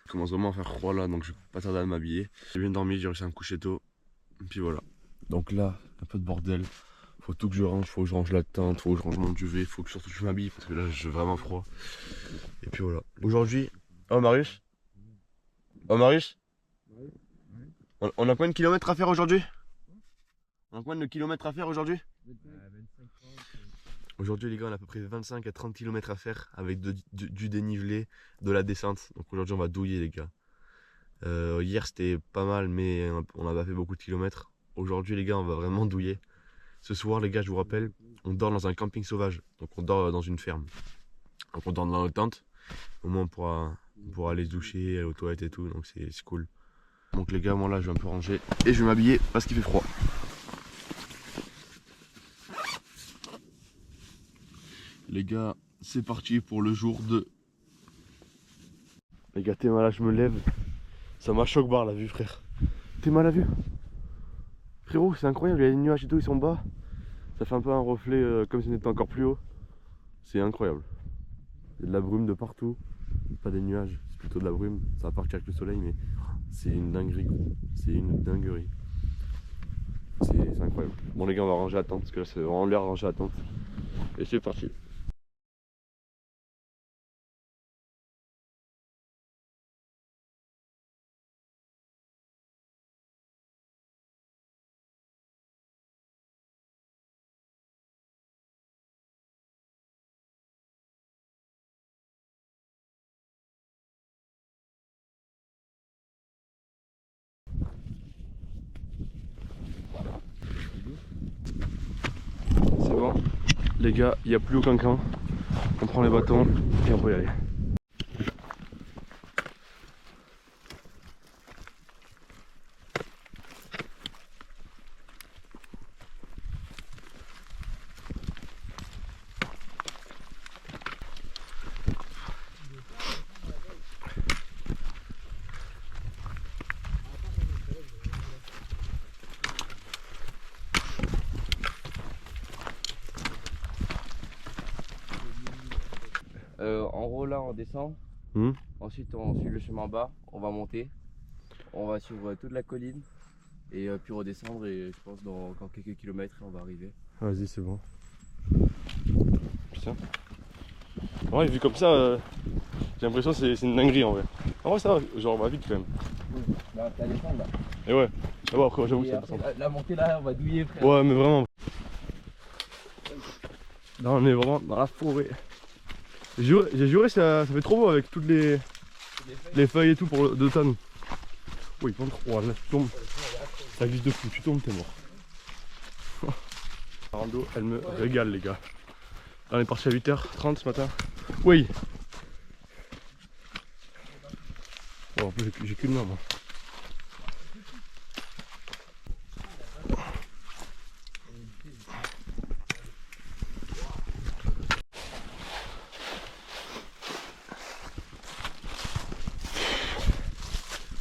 Il commence vraiment à faire froid là, donc je vais pas tarder à m'habiller. J'ai bien dormi, j'ai réussi à me coucher tôt. Et puis voilà. Donc là, un peu de bordel. Faut tout que je range, faut que je range la tente, faut que je range mon duvet, faut que surtout je m'habille parce que là j'ai vraiment froid. Et puis voilà. Aujourd'hui, oh Marius? Oh Marius? On a combien de kilomètres à faire aujourd'hui? On a combien de kilomètres à faire aujourd'hui? Aujourd'hui les gars, on a à peu près 25 à 30 km à faire avec du dénivelé, de la descente. Donc aujourd'hui on va douiller les gars. Hier c'était pas mal mais on n'a pas fait beaucoup de kilomètres. Aujourd'hui les gars on va vraiment douiller. Ce soir les gars je vous rappelle, on dort dans un camping sauvage. Donc on dort dans une ferme. Donc on dort dans notre tente. Au moins on pourra aller se doucher, aller aux toilettes et tout. Donc c'est cool. Donc les gars moi là je vais un peu ranger et je vais m'habiller parce qu'il fait froid. Les gars, c'est parti pour le jour 2. Les gars, t'es mal là, je me lève. Ça m'a choc barre la vue, frère. T'es mal la vue? Frérot, c'est incroyable, il y a les nuages et tout, ils sont bas. Ça fait un peu un reflet comme si on était encore plus haut. C'est incroyable. Il y a de la brume de partout. Pas des nuages, c'est plutôt de la brume. Ça va partir avec le soleil, mais c'est une dinguerie, gros. C'est une dinguerie. C'est incroyable. Bon, les gars, on va ranger à tente parce que là, c'est vraiment l'air ranger à tente. Et c'est parti. C'est bon, les gars, il n'y a plus aucun camp. On prend les bâtons et on peut y aller. En gros là on descend, ensuite on suit le chemin bas, on va monter, on va suivre toute la colline et puis redescendre et je pense dans encore quelques kilomètres on va arriver. Vas-y, c'est bon. Putain. Ouais, vu comme ça, j'ai l'impression que c'est une dinguerie en vrai. En vrai ça va, genre on va vite quand même. Là t'as descendre là. Et ouais, ah bon, après j'avoue que ça La montée là on va douiller frère. Ouais, mais vraiment. Là on est vraiment dans la forêt. J'ai juré, ça fait trop beau avec toutes les feuilles et tout pour d'automne. Oui, 23, là tu tombes. Ça glisse de fou, tu tombes, t'es mort. La rando, elle me régale, les gars. Là on est parti à 8h30 ce matin. Oui. Bon, en plus j'ai qu'une main moi.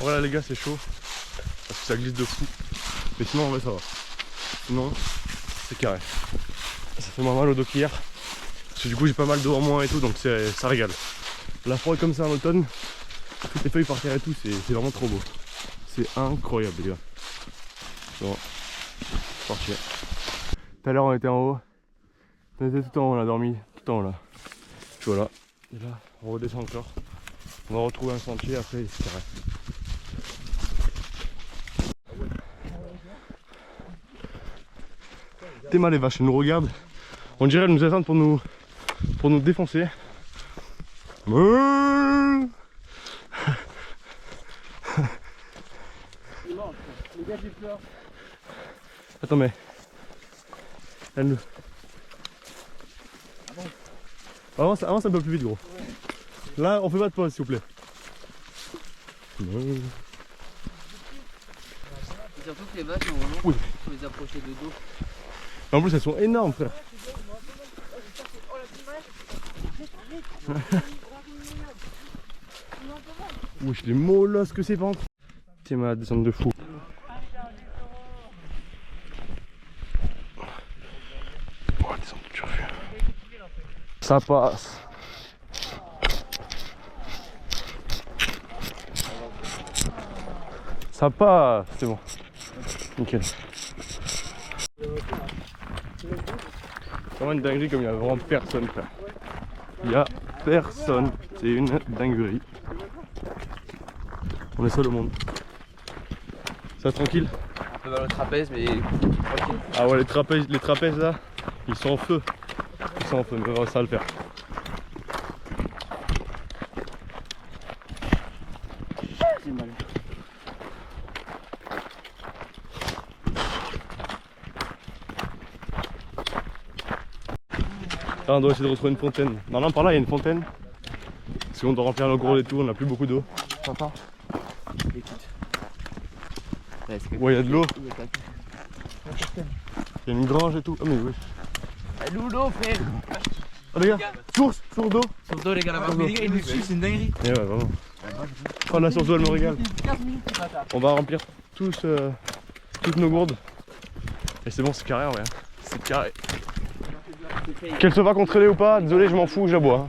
Voilà les gars, c'est chaud parce que ça glisse de fou, mais sinon en vrai ça va. Sinon c'est carré. Ça fait moins mal au dos qu'hier parce que du coup j'ai pas mal d'eau en moins et tout, donc ça régale. La forêt comme ça en automne, toutes les feuilles par terre et tout, c'est vraiment trop beau. C'est incroyable les gars. Bon, c'est parti. Tout à l'heure on était en haut, on était tout en haut, on a dormi tout en haut là. Puis voilà, et là on redescend encore. On va retrouver un sentier après, c'est carré. T'es mal les vaches, elles nous regardent. On dirait elles nous attendent pour nous défoncer. Attends mais. Elle nous. Avance un peu plus vite gros. Là on fait pas de pause s'il vous plaît. Et surtout que les vaches, normalement, Oui. faut les approcher de dos. En plus elles sont énormes frère. Wesh les molosses que c'est pas. T'es ma descente de fou. Oh descente de turfu. Ça passe. Ça passe, c'est bon. Nickel. C'est vraiment une dinguerie comme il n'y a vraiment personne frère. Il n'y a personne. C'est une dinguerie. On est seul au monde. Ça va tranquille? Un peu mal au trapèze mais tranquille. Ah ouais les trapèzes là, ils sont en feu. Ils sont en feu, mais ça va le faire. C'est mal. Ah, on doit essayer de retrouver une fontaine. Non, par là il y a une fontaine. Parce qu'on doit remplir nos gourdes et tout, on n'a plus beaucoup d'eau. T'entends? Écoute. Ouais, il y a de l'eau. Il y a une grange et tout. Ah mais oui. Elle est où l'eau frère? Oh les gars, source d'eau. Source d'eau les gars là-bas. Mais les gars ils nous suivent, c'est une dinguerie. Et ouais, vraiment. Oh la source d'eau elle me régale. On va remplir toutes nos gourdes. Et c'est bon, c'est carré en vrai. C'est carré. Qu'elle soit pas contrôlée ou pas, désolé, je m'en fous, je la bois.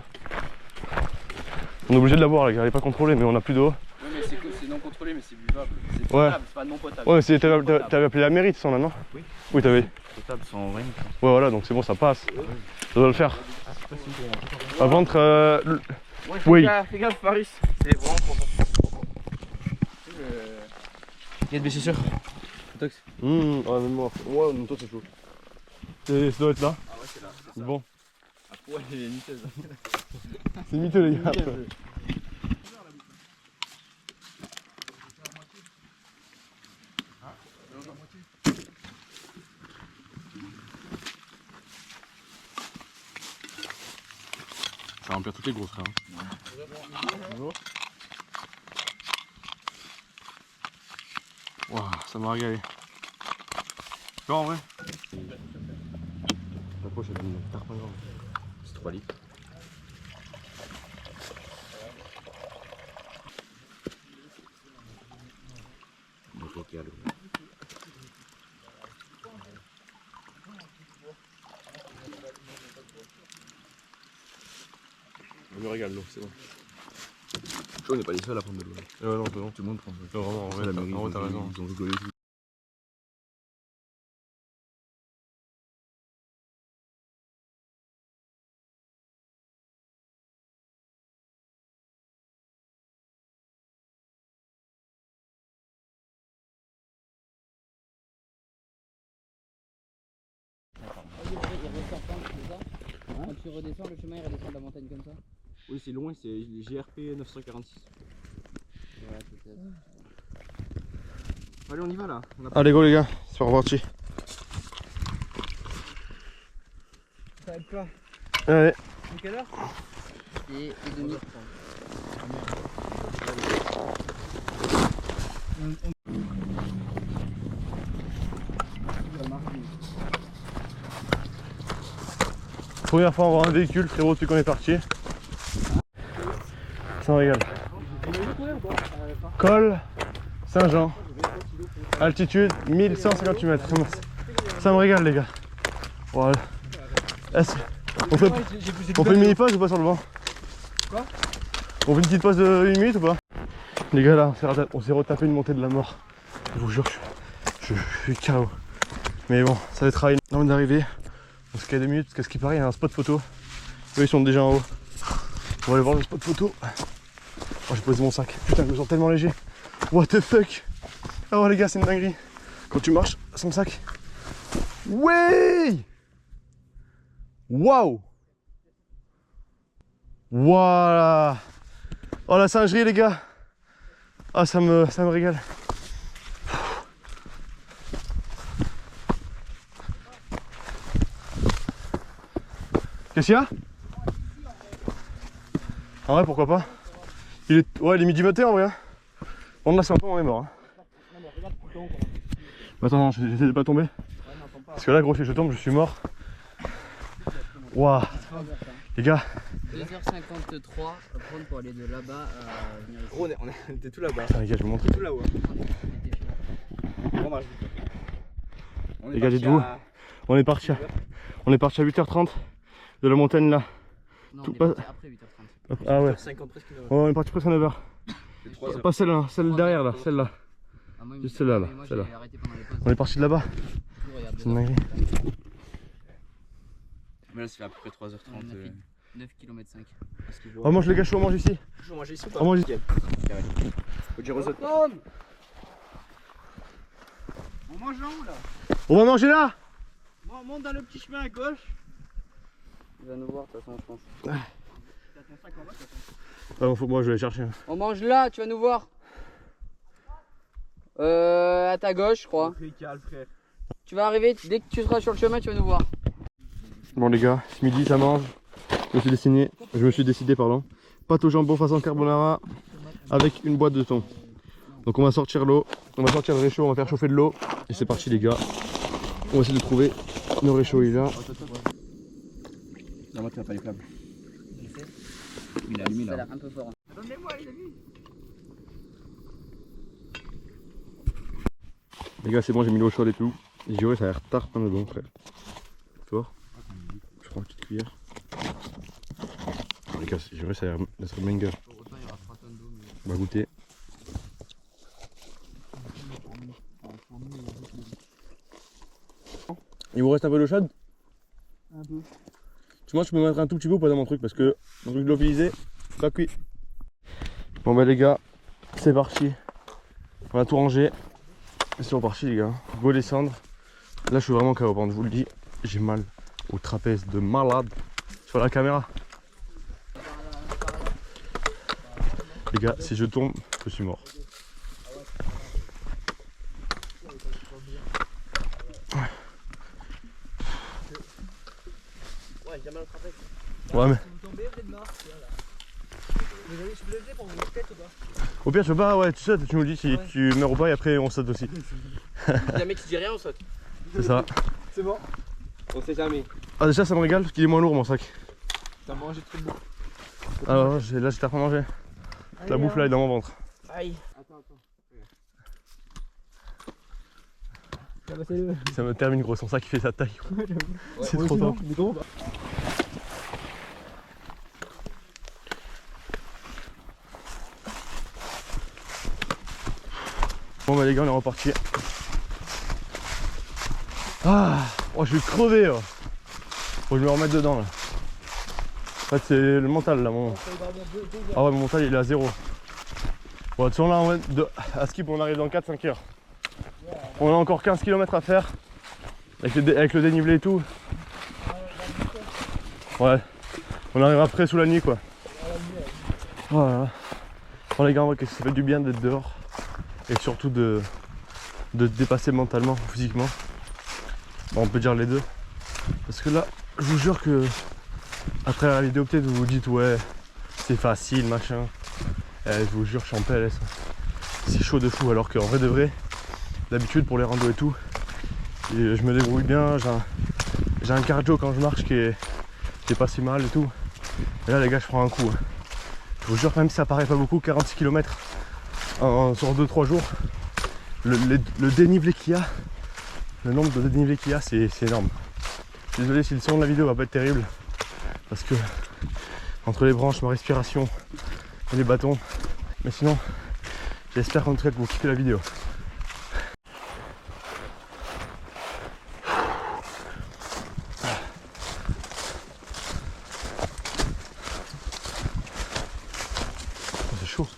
On est obligé de la boire les gars, elle est pas contrôlée mais on a plus d'eau. Oui, mais c'est non contrôlé, mais c'est buvable. C'est Ouais. potable, c'est pas non potable. Ouais, t'avais appelé la mairie sans là, non? Oui. Oui, t'avais. Potable sans rien. Ouais, voilà, donc c'est bon, ça passe. Ça doit le faire. Par contre, oui. Fais gaffe, Paris. C'est vraiment trop fort. Il y a de blessures. Tox. Ouais, même moi. Ouais, même toi, c'est chaud. Ça doit être là. Ah ouais, c'est là. Bon. Ouais, il est nickel. C'est miteux, les gars. Ça va remplir toutes les grosses, frère. Bonjour. Waouh, ça m'a régalé. Tu vois en vrai? La poche elle donne une tarpin grande. C'est 3 litres. Donc local. Je me régale l'eau, c'est bon. On n'est pas les seuls à prendre de l'eau. Ouais, non, non. Tout le monde prend. Non, vraiment, en vrai, t'as raison. Ils ont rigolé tout. Quand tu redescends, le chemin il redescend de la montagne comme ça? Oui, c'est loin, c'est les GRP 946. Ouais, peut-être. Allez, on y va là. Allez, go les gars, c'est reparti. Ça va être quoi? Allez. À quelle heure? Et demi. Première fois on voit un véhicule, frérot, depuis qu'on est parti. Ça me régale. Col Saint-Jean. Altitude 1158 mètres. Ça me régale les gars. Voilà. On fait une mini pause ou pas sur le banc? Quoi? On fait une petite pause de 1 minute ou pas? Les gars là, on s'est retapé une montée de la mort. Je vous jure, je suis KO. Mais bon, ça va être travail. Là on est arrivé. On se caille 2 minutes parce qu'à ce qui paraît, il y a un spot photo. Eux ils sont déjà en haut. On va aller voir le spot photo. Oh, j'ai posé mon sac. Putain, je me sens tellement léger. What the fuck? Oh les gars, c'est une dinguerie. Quand tu marches sans le sac. Ouais! Waouh! Voilà! Oh la singerie les gars! Ah ça me régale. Qu'est-ce qu'il y a? En vrai pourquoi pas? Il est midi 21 en vrai. Hein. Bon là c'est un peu on est mort. Hein. Attends, j'essaie de pas tomber. Parce que là gros si je tombe je suis mort. Waouh! Les gars. 2h53 à prendre pour aller de là-bas à... Gros, on était tout là-bas. Putain, les gars je vous montre. Tout là-haut. Bon marche. Les gars dites-vous, on est parti à 8h30 de la montagne là. Non, Tout on est pas... parti après 8h30. Ah ouais. 50 presque une heure. On est parti presque à 9h. Pas celle-là, celle derrière là, celle-là. Ah, moi, Juste celle-là, là, moi, celle-là. j'ai arrêté pendant les pauses. On est parti de là-bas. Regarde, C'est une dinguerie. Mais là, ça fait à peu près 3h30. On a fait 9 km 5. On mange les gars chauds, on mange ici. On mange ici ou pas? On mange ici. Faut dire aux autres. On mange en haut là. On va manger là. On monte dans le petit chemin à gauche. Il va nous voir de toute façon je pense. T'as ton sac en bas, Ah, faut que moi je vais aller chercher. On mange là, tu vas nous voir. À ta gauche je crois. Tu vas arriver, dès que tu seras sur le chemin tu vas nous voir. Bon les gars, ce midi ça mange. Je me suis décidé pardon. Pâte au jambon façon carbonara avec une boîte de thon. Donc on va sortir l'eau, on va sortir le réchaud, on va faire chauffer de l'eau. Et c'est parti les gars. On va essayer de trouver le réchaud il est là. Non, moi tu n'as pas les flammes. Je sais. Il est allumé Ça a là. l'air un peu fort. Attendez-moi les amis. Les gars, c'est bon, j'ai mis l'eau chaude et tout. J'ai ouais, ça a l'air tard dans le bon, frère. Tu vois? Je prends une petite cuillère. Les gars, j'ai vrai, ça a l'air d'être banger. Au repas, il y aura 3 tonnes d'eau. Mais... On va goûter. Il vous reste un peu d'eau chaude? Un peu. Moi, je peux mettre un tout petit peu ou pas dans mon truc parce que mon truc lyophilisé, pas cuit. Bon, bah, les gars, c'est parti. On a tout rangé. C'est reparti, les gars. Go descendre. Là, je suis vraiment KO, je vous le dis. J'ai mal au trapèze de malade. Sur la caméra. Les gars, si je tombe, je suis mort. Ouais, mais. Vous tombez, vous êtes mort. Vous avez, je peux lever pour vous tête ou pas? Au pire, je sais pas, ouais, tu sautes, tu nous dis si tu meurs ou pas et après on saute aussi. Il y a un mec qui dit rien, on saute. C'est ça. C'est bon. On sait jamais. Ah, déjà, ça me régale parce qu'il est moins lourd mon sac. T'as mangé trop de bouffe. Alors là, j'étais en train de manger. La bouffe là est dans mon ventre. Aïe. Attends. Tabassez-le. Ça me termine gros, son sac il fait sa taille. C'est trop top. Il est gros. Bon bah les gars, on est reparti. Ah, oh, je vais crever. Oh. Faut que je me remette dedans là. En fait c'est le mental là. Ah ouais, mon mental il est à 0. Bon, de toute façon là, à Skip on arrive dans 4-5 heures. On a encore 15 km à faire. Avec le dénivelé et tout. Ouais. On arrivera près sous la nuit quoi. Voilà. Bon les gars, on voit que ça fait du bien d'être dehors. Et surtout de se dépasser mentalement, physiquement. Bon, on peut dire les deux. Parce que là, je vous jure que après la vidéo peut-être vous vous dites ouais c'est facile machin. Je vous jure je suis en PLS. C'est chaud de fou alors qu'en vrai de vrai, d'habitude pour les randos et tout, et je me débrouille bien, j'ai un cardio quand je marche qui est pas si mal et tout. Et là les gars je prends un coup. Je vous jure même si ça paraît pas beaucoup, 46 km sur 2-3 jours, le dénivelé qu'il y a, le nombre de dénivelés qu'il y a c'est énorme. Je suis désolé si le son de la vidéo va pas être terrible parce que entre les branches, ma respiration et les bâtons, mais sinon j'espère qu'en tout cas que vous kiffez la vidéo. C'est chaud.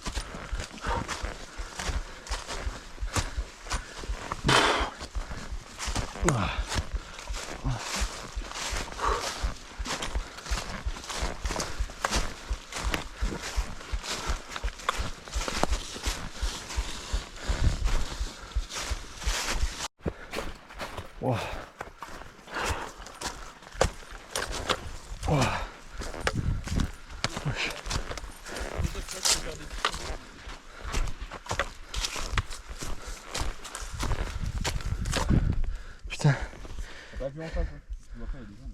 Wow. Wow. Putain. T'as pas vu en face, hein. Tu vois pas, il y a des gens.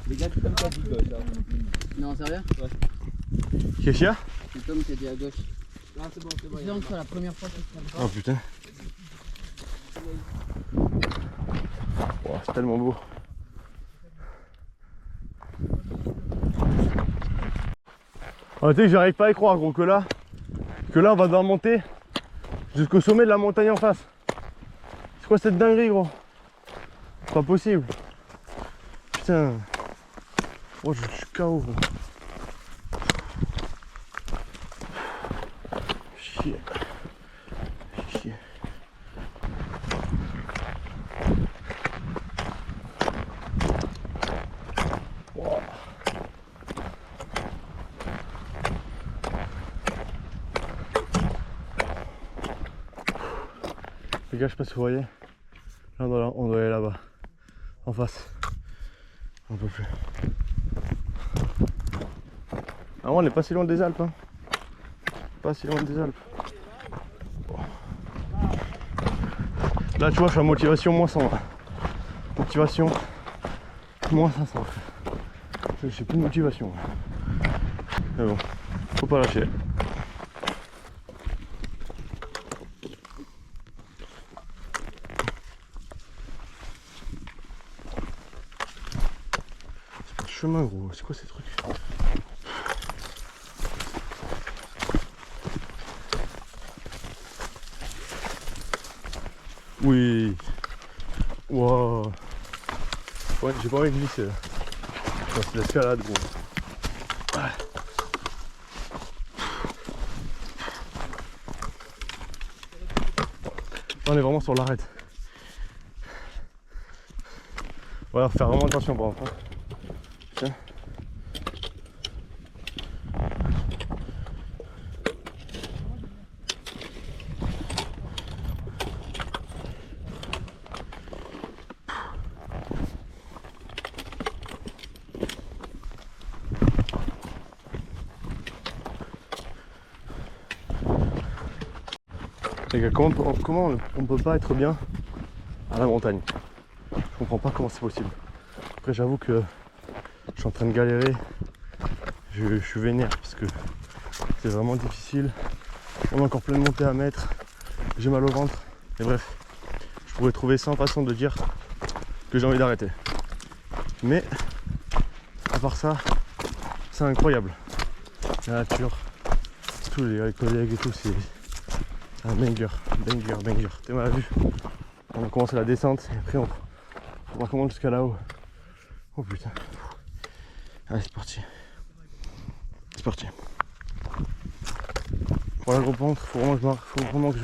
Les gars, c'est comme ça, dit gauche. Non, sérieux? Qu'est-ce qu'il y a? C'est Tom qui a dit à gauche. Non, c'est bon. C'est donc la première fois que je fais Oh putain. Wow, c'est tellement beau. Oh, tu sais que j'arrive pas à y croire gros que là on va devoir monter jusqu'au sommet de la montagne en face. C'est quoi cette dinguerie gros? C'est pas possible. Putain. Oh je suis KO gros. Chier. Chier. Wow. Les gars, je sais pas si vous voyez. Là, on doit aller là-bas. En face. On peut plus. Ah, on est pas si loin des Alpes. Hein. Pas si loin des Alpes. Là, tu vois, je suis à motivation moins 100. Là. Motivation Moins 500. J'ai plus de motivation. Mais bon, faut pas lâcher. C'est pas le chemin gros, c'est quoi ces trucs? Oui. Wow. Ouais, j'ai pas envie de glisser là. C'est l'escalade gros. Ouais. On est vraiment sur l'arête. Voilà, faut faire vraiment attention par contre. Tiens. Les gars, comment on peut pas être bien à la montagne? Je comprends pas comment c'est possible. Après j'avoue que je suis en train de galérer. Je suis vénère parce que c'est vraiment difficile. On a encore plein de montées à mettre. J'ai mal au ventre. Et bref, je pourrais trouver 100 façons de dire que j'ai envie d'arrêter. Mais à part ça, c'est incroyable. La nature, tous les collègues et tout, c'est un banger. T'es mal vu. On a commencé la descente et après on recommence jusqu'à là-haut. Oh putain. Allez, c'est parti. C'est parti. Pour la grosse ventre, faut vraiment que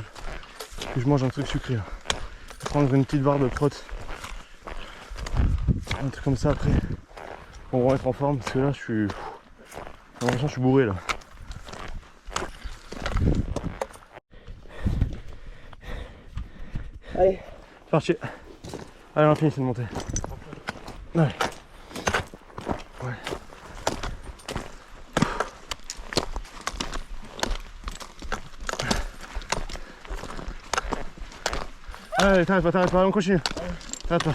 je mange un truc sucré. Là. Je vais prendre une petite barre de crotte. Un truc comme ça après. Pour vraiment être en forme parce que là je suis. J'ai l'impression que je suis bourré là. Allez. C'est parti. Allez, on a fini cette montée. Allez. Ouais. Allez, t'arrêtes pas, on continue. T'arrêtes pas.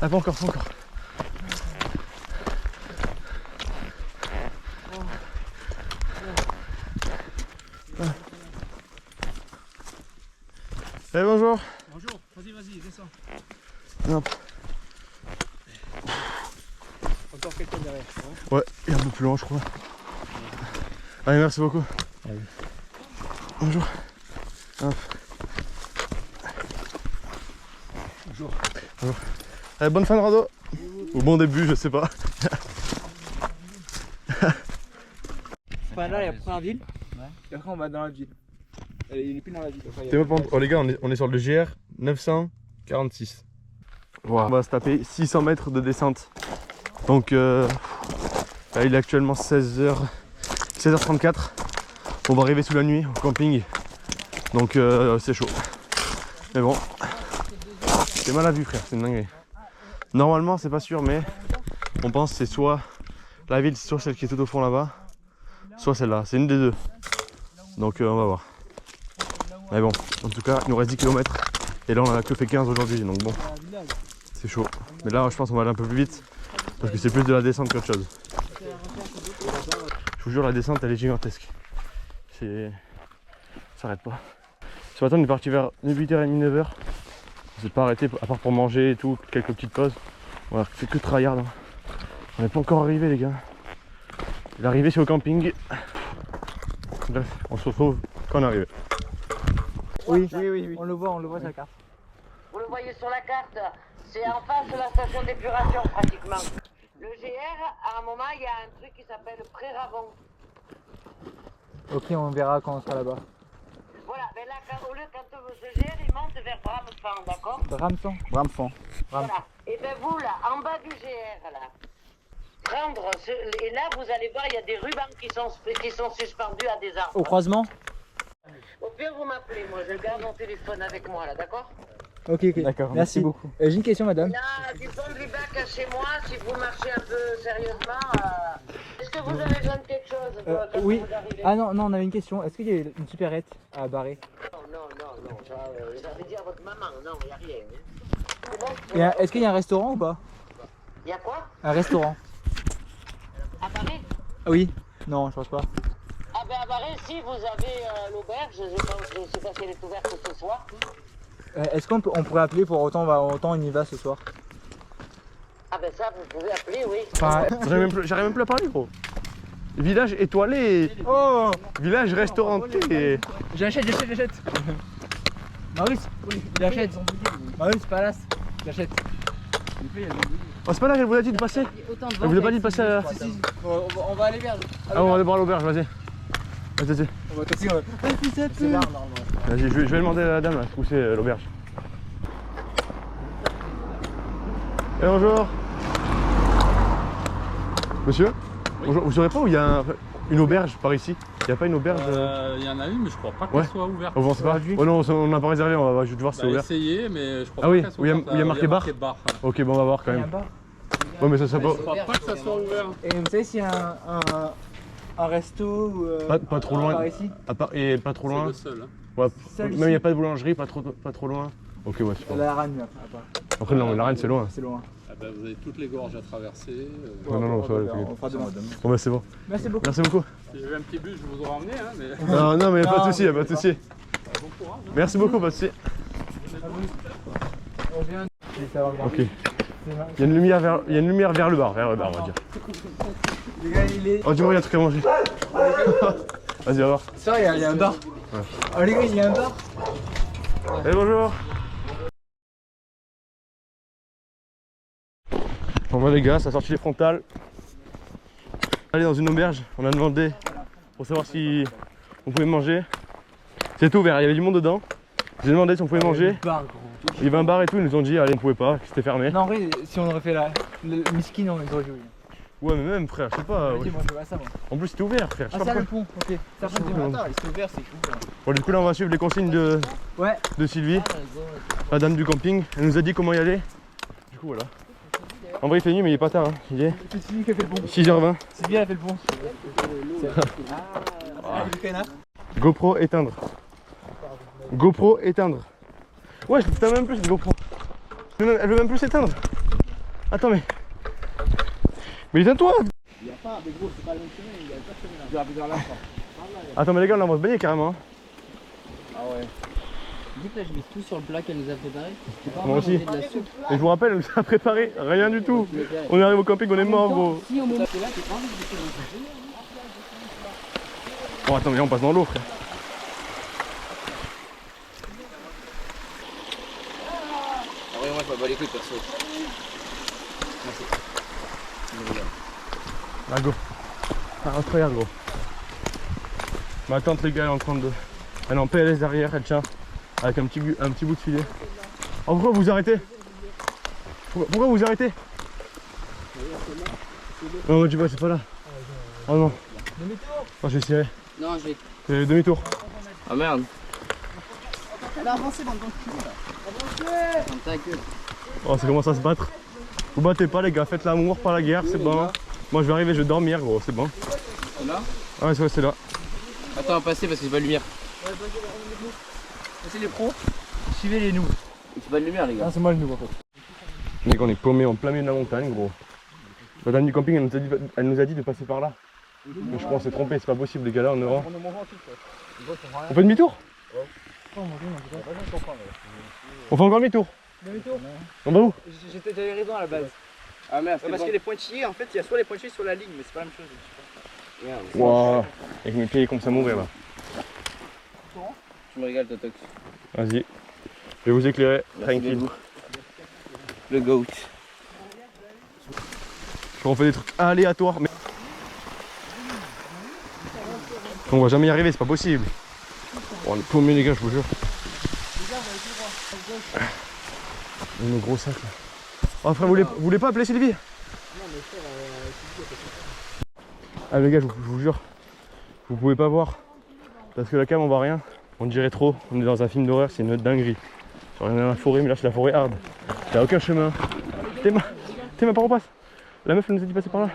Ah, pas encore. Eh bonjour. Bonjour, vas-y, descends. Non. Encore quelqu'un derrière. Ouais, et un peu plus loin je crois. Allez, merci beaucoup. Allez. Bonjour. Hop. Bonjour. Allez, bonne fin de rando. Ou bon début, je sais pas. Enfin là, il y a la première ville. Et après, on va dans la ville. Il est plus dans la ville. Oh les gars, on est sur le GR 946. Voilà. On va se taper 600 mètres de descente. Donc là, il est actuellement 16h34. On va arriver sous la nuit au camping. Donc c'est chaud. Mais bon, c'est mal à vue frère, c'est une dinguerie. Normalement c'est pas sûr, mais on pense que c'est soit la ville, c'est soit celle qui est tout au fond là-bas, soit celle-là, c'est une des deux. Donc on va voir. Mais bon, en tout cas il nous reste 10 km. Et là on a que fait 15 aujourd'hui, donc bon, c'est chaud. Mais là je pense qu'on va aller un peu plus vite, parce que c'est plus de la descente qu'autre chose. Je vous jure, la descente elle est gigantesque. Ça s'arrête pas. Ce matin on est parti vers 8h30, 9h. On s'est pas arrêté à part pour manger et tout, quelques petites pauses. On a fait que tryhard. On n'est pas encore arrivé les gars. L'arrivée c'est au camping. Bref, on se retrouve quand on est arrivé. Oui, on le voit sur la carte. Vous le voyez sur la carte, c'est en face de la station d'épuration pratiquement. Le GR, à un moment, il y a un truc qui s'appelle Pré-Ravon. Ok, on verra quand on sera là-bas. Voilà, mais là, au lieu quand ce GR, il monte vers Bramefan, d'accord? Bramefan. Voilà. Et bien vous, là, en bas du GR, là, et là, vous allez voir, il y a des rubans qui sont suspendus à des arbres. Au croisement? Au pire, vous m'appelez, moi, je garde mon téléphone avec moi, là, d'accord? Ok, d'accord, merci beaucoup. J'ai une question, madame. Là, du fond du bac à chez moi, si vous marchez un peu sérieusement, est-ce que que vous avez besoin de quelque chose quand Oui. vous arrivez? Ah non, on avait une question. Est-ce qu'il y a une supérette à barrer? Non, ça, j'avais dit à votre maman, non, il n'y a rien. Hein. C'est bon? Est-ce qu'il y a un restaurant ou pas? Il y a quoi? Un restaurant? À Paris? Oui. Non, je pense pas. Ah ben à Paris, si vous avez l'auberge, je sais pas si elle est ouverte ce soir. Est-ce qu'on pourrait appeler pour autant on y va ce soir? Ah ben ça, vous pouvez appeler, oui. Enfin, J'arrive même plus à parler, gros. Village étoilé. oh, Village restauranté. j'achète. Maurice, j'achète. Maurice, Palace, j'achète. Oh, c'est pas là qu'elle vous a dit de passer? Elle vous a pas dit de passer à... On va aller vers. Ah, on va aller voir l'auberge, vas-y. Vas-y. On va toquer. C'est là, normalement. Vas-y, je vais demander à la dame là, où c'est l'auberge. Et bonjour. Monsieur, bonjour. Vous saurez pas où il y a une auberge par ici? Il n'y a pas une auberge? Il y en a une, mais je crois pas qu'elle soit ouverte. Oh, bon, c'est pas... Oh non, on n'a pas réservé, on va juste voir si c'est ouvert. Essayer, mais je crois ah pas oui, qu'elle soit où il ouverte. y a marqué bar. Ok, bon, on va voir quand même. Ouais, mais ça serait pas... Je crois pas que ça soit ouvert. Et vous savez s'il y a un resto ou pas trop loin. par ici? Et pas trop loin. C'est le seul. Hein. Ouais, Seul même il n'y a pas de boulangerie, pas trop loin. Ok, ouais, super. La Rane, Après, non, la Reine, c'est loin. c'est loin. Ah ben, vous avez toutes les gorges à traverser. Non, ça va. On fera demain. Bon, bah, c'est bon. Merci beaucoup. Merci beaucoup. Si j'avais un petit bus, je vous aurais emmené, hein, mais... Non, mais pas de soucis, pas de soucis. Bon courage. Hein. Merci beaucoup, pas de soucis. On vient. Ok. Il y a une lumière vers le bar, on va dire. Les gars, il est. Oh, dis-moi, il y a un truc à manger. Vas-y, va voir. Ça, il y a un bar. Ouais. Oh, les gars, il y a un bar. Allez, bonjour. Bon, bah, les gars, ça a sorti les frontales. Allez dans une auberge, on a demandé pour savoir si on pouvait manger. C'était ouvert, il y avait du monde dedans. J'ai demandé si on pouvait manger. Il y avait un bar et tout, ils nous ont dit allez, on pouvait pas, que c'était fermé. Non, en vrai, si on aurait fait le miskin, on aurait joué. Ouais, mais même frère, je sais pas. Ok, moi je vois ça, moi. En plus, c'était ouvert, frère. Ah, c'est le pont, ok. Ça fait pas. attends, c'est ouvert, c'est cool. Bon, du coup, là, on va suivre les consignes de Sylvie, la dame du camping. Elle nous a dit comment y aller. Du coup, voilà. En vrai, il fait nuit, mais il est pas tard. Hein. Il est C'est Sylvie qui a fait le pont. 6h20. Sylvie, elle a fait le pont. GoPro éteindre. GoPro éteindre. Ouais, t'as même plus cette GoPro. Elle veut même plus s'éteindre. Attends, mais éteins-toi. Il y a pas, mais gros, c'est pas le même chemin, il y a pas de chemin là. Attends, mais les gars, là, on va se baigner carrément. Hein. Ah ouais. Vu que là je mets tout sur le plat qu'elle nous a préparé. Moi aussi. Et je vous rappelle, elle nous a préparé rien du tout. On arrive au camping, on est mort, gros. Si au moment où là, t'es pas envie de laisser Bon, attends, mais on passe dans l'eau, frère. En vrai, moi je m'en bats les couilles perso. Ah, go. Ah, regarde, gros. Ma tante, les gars, elle est en train de. Elle est en PLS derrière, elle tient. Avec un petit bout de filet. Oh, pourquoi vous arrêtez? Pourquoi vous arrêtez? Non, tu vois, c'est pas là. Oh non. Demi-tour. Oh, j'ai tiré. Non, j'ai. Demi-tour. Ah merde. Là, avancez dans le banc. Dans ta gueule. Oh, ça commence à se battre. Vous battez pas, les gars, faites l'amour, pas la guerre, c'est bon. Moi, je vais arriver, je vais dormir, gros, c'est bon. C'est là? Ouais, c'est là. Attends, à passer parce que j'ai pas de lumière. C'est les pros. Suivez les nous. C'est pas de lumière, les gars. Ah, c'est moi le nous en fait. Mec, on est paumé en plein milieu de la montagne, gros. La dame du camping, elle nous a dit de passer par là. Mais je crois qu'on s'est trompé, c'est pas possible, les gars, là, on est rang. On fait demi-tour? On fait encore demi-tour? Demi-tour? On va où? J'avais raison à la base. Ah merde, Parce que les pointillés, en fait, il y a soit les pointillés, soit la ligne, mais c'est pas la même chose. Merde. Waouh. Avec mes pieds, ils commencent à mourir là. Tu me régales, Totox. Vas-y. Je vais vous éclairer, tranquille. Le goat. On fait des trucs aléatoires, mais. On va jamais y arriver, c'est pas possible. Oh, on est paumés, les gars, je vous jure. Nos gros sacs là. Oh frère, vous voulez pas appeler Sylvie? Ah les gars, je vous jure, vous pouvez pas voir. Parce que la cam on voit rien. On dirait trop, on est dans un film d'horreur, c'est une dinguerie. Genre, on est dans la forêt, mais là c'est la forêt hard. T'as aucun chemin. Théma, par où passe? La meuf elle nous a dit passer par là.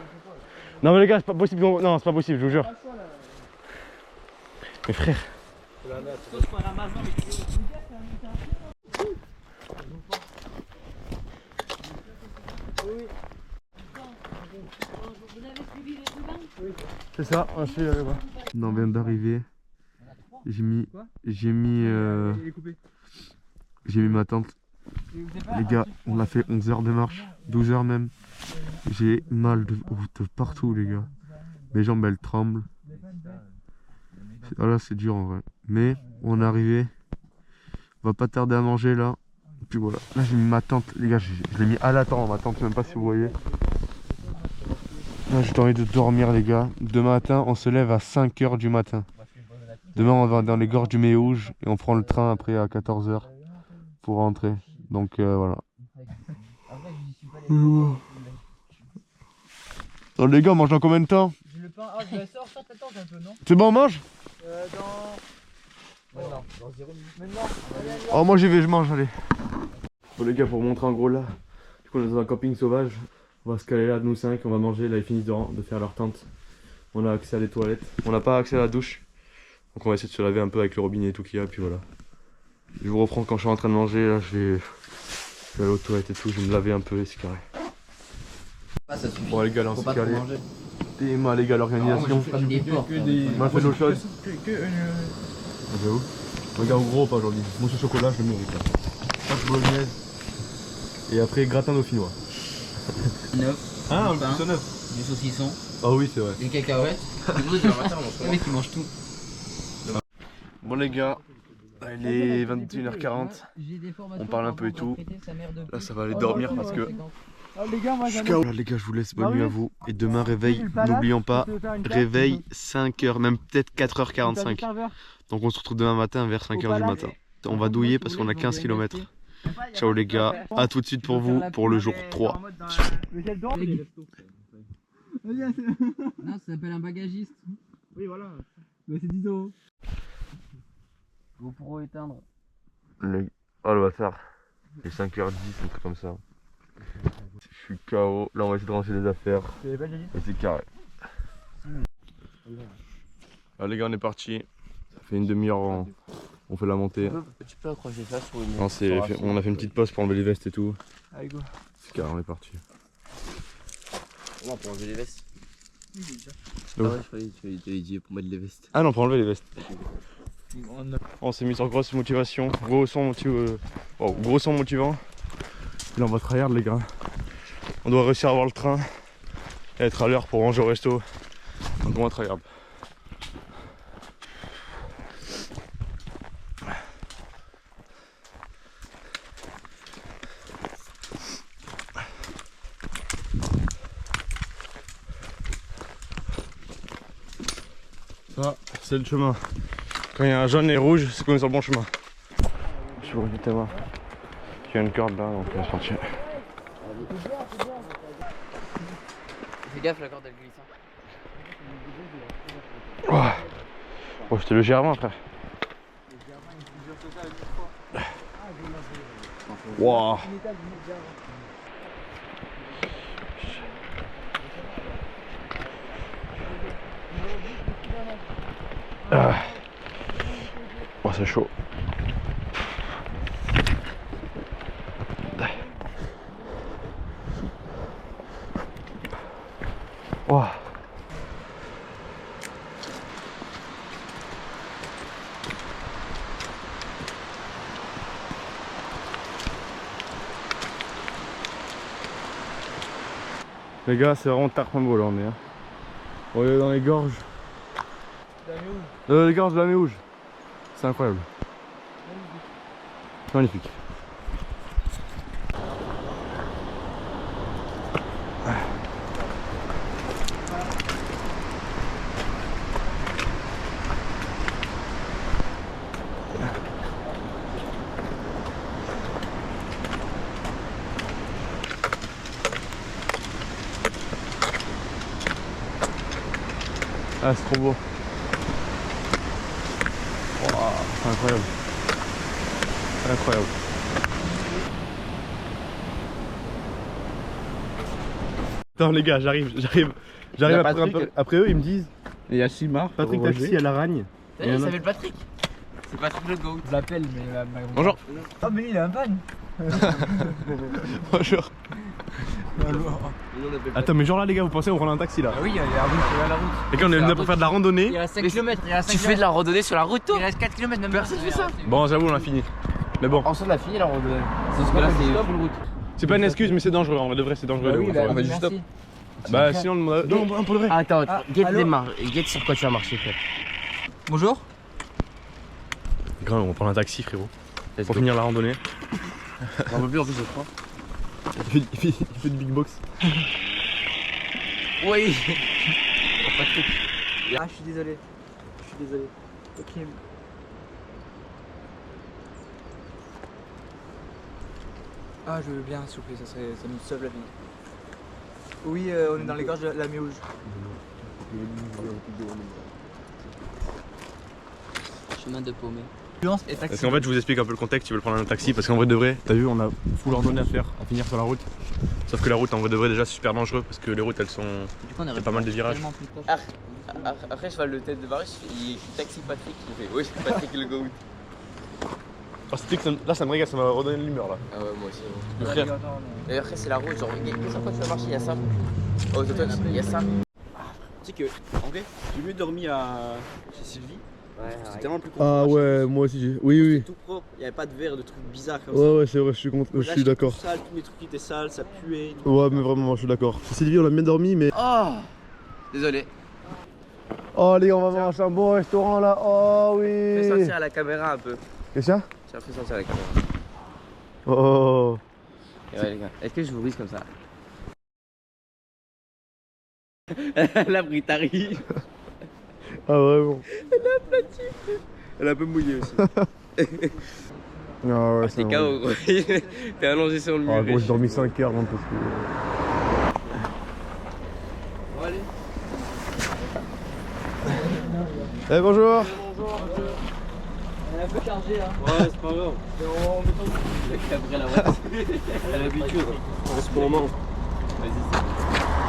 Non mais les gars, c'est pas possible. Non, c'est pas possible, je vous jure. Mais frère. C'est ça, on suit là-bas. On vient d'arriver. J'ai mis ma tente. Les gars, on a fait 11 heures de marche, 12 heures même. J'ai mal de partout les gars. Mes jambes elles tremblent. Ah là c'est dur en vrai. Mais on est arrivé. On va pas tarder à manger là. Et puis voilà. Là j'ai mis ma tente. Les gars, je l'ai mis à l'attente ma tente, même pas si vous voyez. Là j'ai envie de dormir les gars. Demain matin on se lève à 5 h du matin. Demain on va dans les gorges du Méouge et on prend le train après à 14 h pour rentrer. Donc voilà. Oh, les gars, on mange dans combien de temps? J'ai le pain. Ah, je vais sortir t'attends un peu, non? C'est bon, on mange? Dans 0 minutes. Maintenant. Oh, moi j'y vais, je mange, allez. Bon, les gars, pour vous montrer en gros là, du coup, on est dans un camping sauvage. On va se caler là, nous 5, on va manger. Là, ils finissent de faire leur tente. On a accès à des toilettes. On n'a pas accès à la douche. Donc, on va essayer de se laver un peu avec le robinet et tout qu'il y a. Puis voilà. Je vous reprends quand je suis en train de manger. Là, je vais aller aux toilettes et tout. Je vais me laver un peu et c'est carré. Ah, ça suffit. Bon, les gars, là, on s'est calé. T'es mal, les gars, l'organisation. On fait des porcs. On a fait nos choses. J'avoue. Regarde, gros pas aujourd'hui. Mousse au chocolat, je le mérite là. Pâte bolognaise. Et après, gratin dauphinois. 9. Ah, un pain, peu neuf. du saucisson. Ah oui, c'est vrai. Des cacahuètes. Le mec il mange tout. Bon, les gars, il est 21h40. On parle un peu et tout. Là, ça va aller dormir parce que. Les gars, moi Les gars, je vous laisse. Bonne nuit à vous. Et demain, réveil. N'oublions pas, réveil 5h, même peut-être 4h45. Donc, on se retrouve demain matin vers 5h du matin. On va douiller parce qu'on a 15 km. Ciao les gars, à tout de suite pour vous pour le jour 3. Non, ça s'appelle un bagagiste. Oui, voilà. Mais c'est 10 €. GoPro éteindre. Oh le bâtard. Il est 5h10, un truc comme ça. Je suis KO. Là, on va essayer de ranger les affaires. Et c'est carré. Là, les gars, on est parti. Ça fait une demi-heure, on fait la montée. Tu peux accrocher ça sur une. Non, on a fait une petite pause pour enlever les vestes et tout. Allez, go. C'est carré, on est parti. Non, pour enlever les vestes. Oui, j'ai déjà. Ah ouais, je croyais que tu avais dit pour mettre les vestes. Ah non, pour enlever les vestes. On s'est mis sur grosse motivation, gros son motivant. Là on va tryhard les gars. On doit réussir à avoir le train et être à l'heure pour manger au resto. Donc on va tryhard. Ça, c'est le chemin. Quand il y a un jaune et rouge, c'est qu'on est sur le bon chemin. Je suis revenu voir. Il y a une corde là, donc on va sortir. Fais gaffe, la corde elle glisse. Oh, c'était le Germain, frère. Wow. Oh, c'est chaud. Wow. Les gars, c'est vraiment Tarpambo là on est. Hein. On est dans les gorges. Les gorges de la Méouge. C'est incroyable. Magnifique. Ah, c'est trop beau. Wow, c'est incroyable. Incroyable. Attends les gars, j'arrive après eux, ils me disent Il y a Simar. Patrick Taxi à l'Aragne. Il s'appelle Patrick. C'est Patrick le GOAT. Je l'appelle, mais Bonjour. Ah, mais il a un van. Bonjour. Attends, mais genre là les gars, vous pensez on prend un taxi là? Ah oui, il y a la route. Les gars, on est venu pour faire de la randonnée. Il reste 5 km. Tu fais de la randonnée sur la route, toi? Il reste 4 km, même Personne fait ça. Bon, j'avoue, on a fini. Mais bon, En soi, la fille, la randonnée. C'est ce que là, c'est stop ou le route? c'est pas une excuse, mais c'est dangereux. En vrai de vrai, c'est dangereux. Oui, on va juste stop. Bah, sinon, non, pour le vrai. Attends, guette allô guette sur quoi tu vas marcher, frère. Bonjour. Grand, on va prendre un taxi, frérot. Let's Pour go. finir la randonnée. On peut plus en plus, je crois. Il fait du big box. Oui. Ah, je suis désolé. Ok. Ah, je veux bien, s'il vous plaît, ça nous sauve la vie. Oui, on est dans les gorges de la Méouge. Chemin de paumé. Parce qu'en fait, je vous explique un peu le contexte. Ils veulent prendre un taxi parce qu'en vrai de vrai, t'as vu, on a full randonnée à faire, à finir sur la route. Sauf que la route, en vrai de vrai, déjà, c'est super dangereux parce que les routes, elles sont. Du coup, on Il y a pas mal de virages. Après, je vois le tête de Varus, il taxi Patrick, il fait oui, c'est Patrick le GOAT. Oh, là, ça me régale, ça m'a redonné de l'humeur là. Ah ouais, moi aussi. Le frère. Et après, c'est la route, genre, qu'est-ce quoi tu vas marcher? Il y a ça. Oh, toi, il y a ça. Tu sais que, en vrai, j'ai mieux dormi chez Sylvie. C'était tellement plus confortable. Ah ouais, moi aussi. Oui, C'était oui. tout propre, il n'y avait pas de verre, de trucs bizarres comme ça. Ouais, ouais, c'est vrai, je suis Là, j'étais d'accord. tout sale, tous mes trucs qui étaient sales, ça puait. Ouais, mais vraiment, je suis d'accord. Sylvie, on a bien dormi, mais. Oh désolé. Oh, les gars, on va manger un bon restaurant là. Oh oui. Fais sortir à la caméra un peu. Qu'est-ce que Tiens, fais sortir à la caméra. ça? Oh. Et ouais, les gars, est-ce que je vous brise comme ça? La Britari. Ah, vraiment. Elle a un peu mouillé aussi. Ah, ouais, T'es KO, gros. T'es allongé sur le mur. Ah, gros, j'ai dormi 5 heures, non, parce que. Bon, allez. Eh, bonjour. Elle est un peu chargée là. Ouais, c'est pas grave. Il a cabré la voiture. À l'habitude. En ce moment.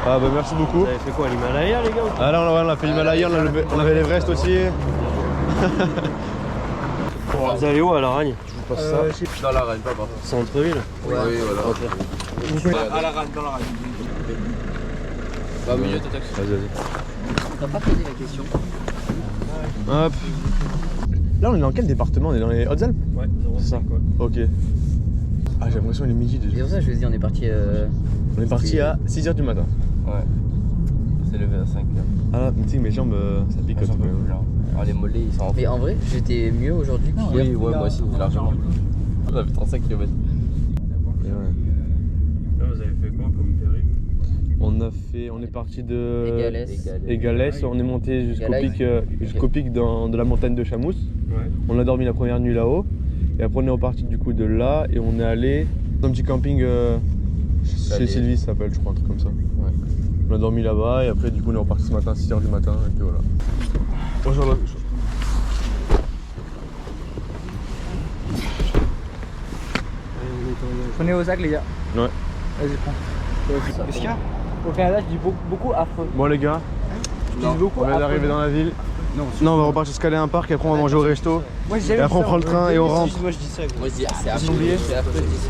Ah, bah, merci beaucoup. Vous avez fait quoi, l'Himalaya, les gars? Ah, là, on a fait l'Himalaya, on avait l'Everest aussi. Vous allez où à l'Aragne? Je vous passe ça. Dans la reine, papa. Centre-ville? Oui, voilà. À la rade, dans la rade. Va au milieu, t'attaques. Vas-y. On t'a pas posé la question. Hop. Là, on est dans quel département? On est dans les Hautes-Alpes? Ouais, c'est ça. Ok. Ah, j'ai l'impression qu'il est midi C'est déjà. pour ça que je vous dis, on est parti. On est parti à 6 h du matin. Ouais. C'est levé à 5 h. Ah, tu sais, mes jambes, ça picote. J'en peux plus là. Ah, les mollets, ils sont en Mais en vrai, j'étais mieux aujourd'hui qu'hier. Oui, ouais, moi aussi, largement. On a fait 35 km. Là, vous avez fait quoi comme périple? On est parti de Égalès. on est monté jusqu'au Galaïs. pic de la montagne de Chamous. Ouais. On a dormi la première nuit là-haut. Et après on est reparti du coup de là et on est allé dans un petit camping chez Sylvie, ça s'appelle, je crois, un truc comme ça. Ouais. On a dormi là-bas et après du coup on est reparti ce matin à 6 h du matin et puis voilà. Bonjour là. Prenez aux sacs les gars. Ouais. Vas-y, prends. Qu'est-ce qu'il y a? Au Canada, je dis beaucoup affreux. Bon les gars, Je dis beaucoup on vient affreux. d'arriver dans la ville. Non, on va repartir se caler un parc et après on va manger au resto. Moi, j'ai Et jamais après on vu ça, prend le train et on rentre. Moi je dis ça. Moi, je dis, c'est affreux. oublié. C'est affreux d'ici.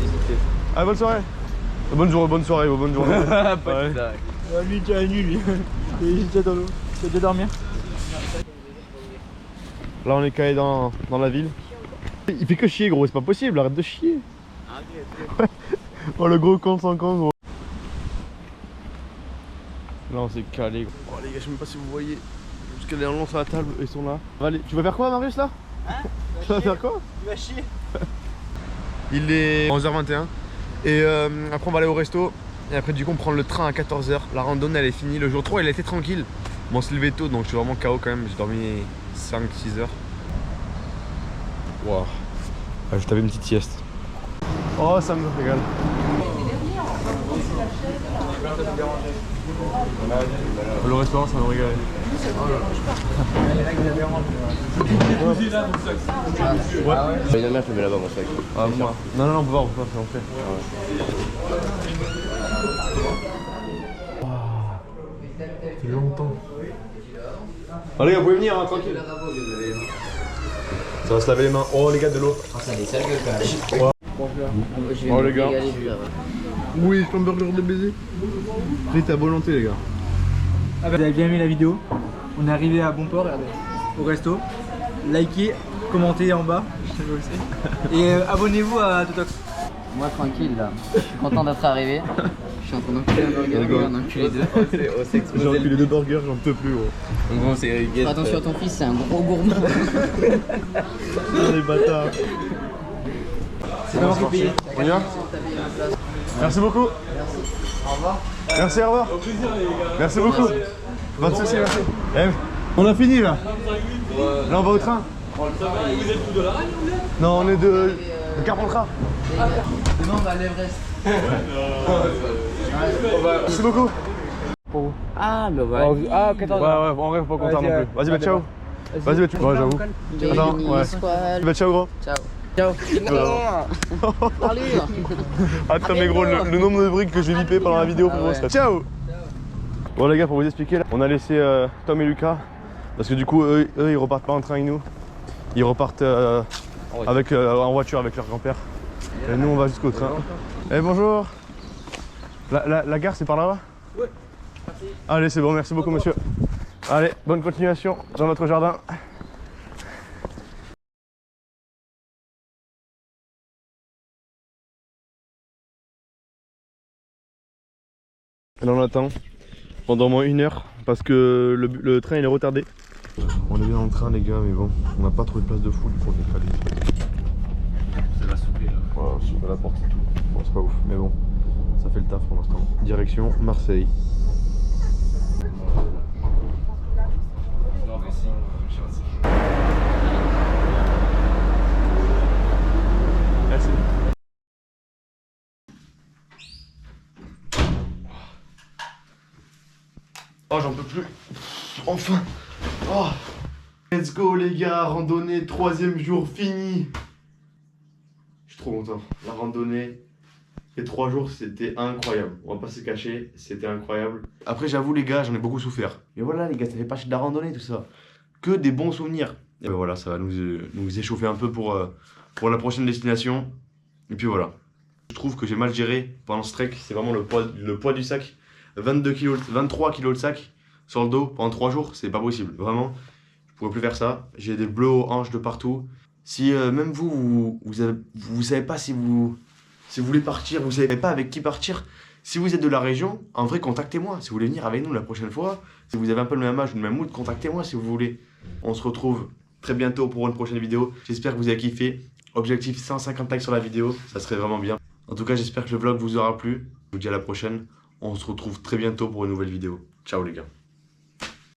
Allez, bonne soirée. Bonne soirée, bonne journée. Ouais. Lui, tu as nu, lui. Il est déjà dans l'eau. Tu vas déjà dormir? Là on est calé dans la ville. Il fait que chier gros, c'est pas possible, arrête de chier. Oh le gros con sans con gros. Là on s'est calé gros. Oh les gars, je sais même pas si vous voyez. Parce que les longs sur la table, ils sont là. Allez, tu vas faire quoi Marius là? Hein? Tu vas faire quoi? Tu vas chier. Il est 11h21 et après on va aller au resto et après du coup on prend le train à 14h. La randonnée elle est finie, le jour 3 il a été tranquille. Bon on s'est levé tôt donc je suis vraiment KO quand même, j'ai dormi 5-6 heures. Waouh. Ah, je t'avais une petite sieste. Oh ça me régale. Le restaurant ça me régale. Ouais. Une mère, je le mets là-bas, mon sac. Ah moi. Non, on peut voir, on peut. Allez, vous pouvez venir, hein, tranquille. Ça va se laver les mains. Oh les gars, de l'eau. Ça a des sales gueules quand même. Je vais Oh, me les gars. régaler, je verrai. Oui, c'est un burger de baiser. Pris à volonté les gars. Ah bah, vous avez bien aimé la vidéo. On est arrivé à bon port, regardez, au resto. Likez, commentez en bas. Et abonnez-vous à Totox. Moi tranquille là, je suis content d'être arrivé. Je suis en train d'enculer un burger, on a enculé deux. J'ai enculé 2 burgers, j'en peux plus gros. En gros, c'est Fais attention à ton fils, c'est un gros gourmand. Les bâtards. C'est pas moi qui paye. On y va? Merci beaucoup. Au revoir. Merci, au revoir. Merci beaucoup. Pas de soucis, merci. Eh, on a fini là. Là on va au train. Vous êtes où de la Reine vous êtes? Non, on est de Carpentras. Demain on va à l'Everest. Merci beaucoup. Ah, le Ah, ok, ouais, en vrai, faut pas compter non plus. Vas-y, bah ciao. Vas-y, bah tu. Ouais, j'avoue. Attends, ouais. Bah ciao, gros. Ciao. Ciao. Attends, mais gros, le nombre de briques que j'ai bipé pendant la vidéo, gros, ça. Ciao. Bon, les gars, pour vous expliquer, là, on a laissé Tom et Lucas. Parce que du coup, eux ils repartent pas en train avec nous. Ils repartent en voiture avec leur grand-père. Et nous, on va jusqu'au train. Eh, bonjour. La gare, c'est par là-bas? Ouais. Allez, c'est bon, merci beaucoup, monsieur. Allez, bonne continuation dans notre jardin. Et là, on attend pendant au moins 1 heure parce que le train il est retardé. On est bien dans le train, les gars, mais bon, on n'a pas trouvé de place de fou, du coup on est calé. C'est la souper là. Voilà, sur la porte et tout. Bon, c'est pas ouf, mais bon, ça fait le taf pour l'instant. Direction Marseille. Merci. Oh, j'en peux plus. Enfin. Oh. Let's go les gars, randonnée, 3e jour fini. Je suis trop content. La randonnée, les 3 jours, c'était incroyable. On va pas se cacher, c'était incroyable. Après, j'avoue les gars, j'en ai beaucoup souffert. Mais voilà les gars, ça fait pas de la randonnée tout ça. Que des bons souvenirs. Et ben voilà, ça va nous échauffer un peu pour la prochaine destination. Et puis voilà. Je trouve que j'ai mal géré pendant ce trek. C'est vraiment le poids du sac. 23 kilos de sac sur le dos pendant 3 jours, c'est pas possible. Vraiment, je pourrais plus faire ça. J'ai des bleus aux hanches de partout. Si même vous savez pas si vous voulez partir, vous savez pas avec qui partir. Si vous êtes de la région, en vrai, contactez-moi. Si vous voulez venir avec nous la prochaine fois, si vous avez un peu le même âge ou le même mood, contactez-moi si vous voulez. On se retrouve très bientôt pour une prochaine vidéo. J'espère que vous avez kiffé. Objectif 150 likes sur la vidéo, ça serait vraiment bien. En tout cas, j'espère que le vlog vous aura plu. Je vous dis à la prochaine. On se retrouve très bientôt pour une nouvelle vidéo. Ciao les gars.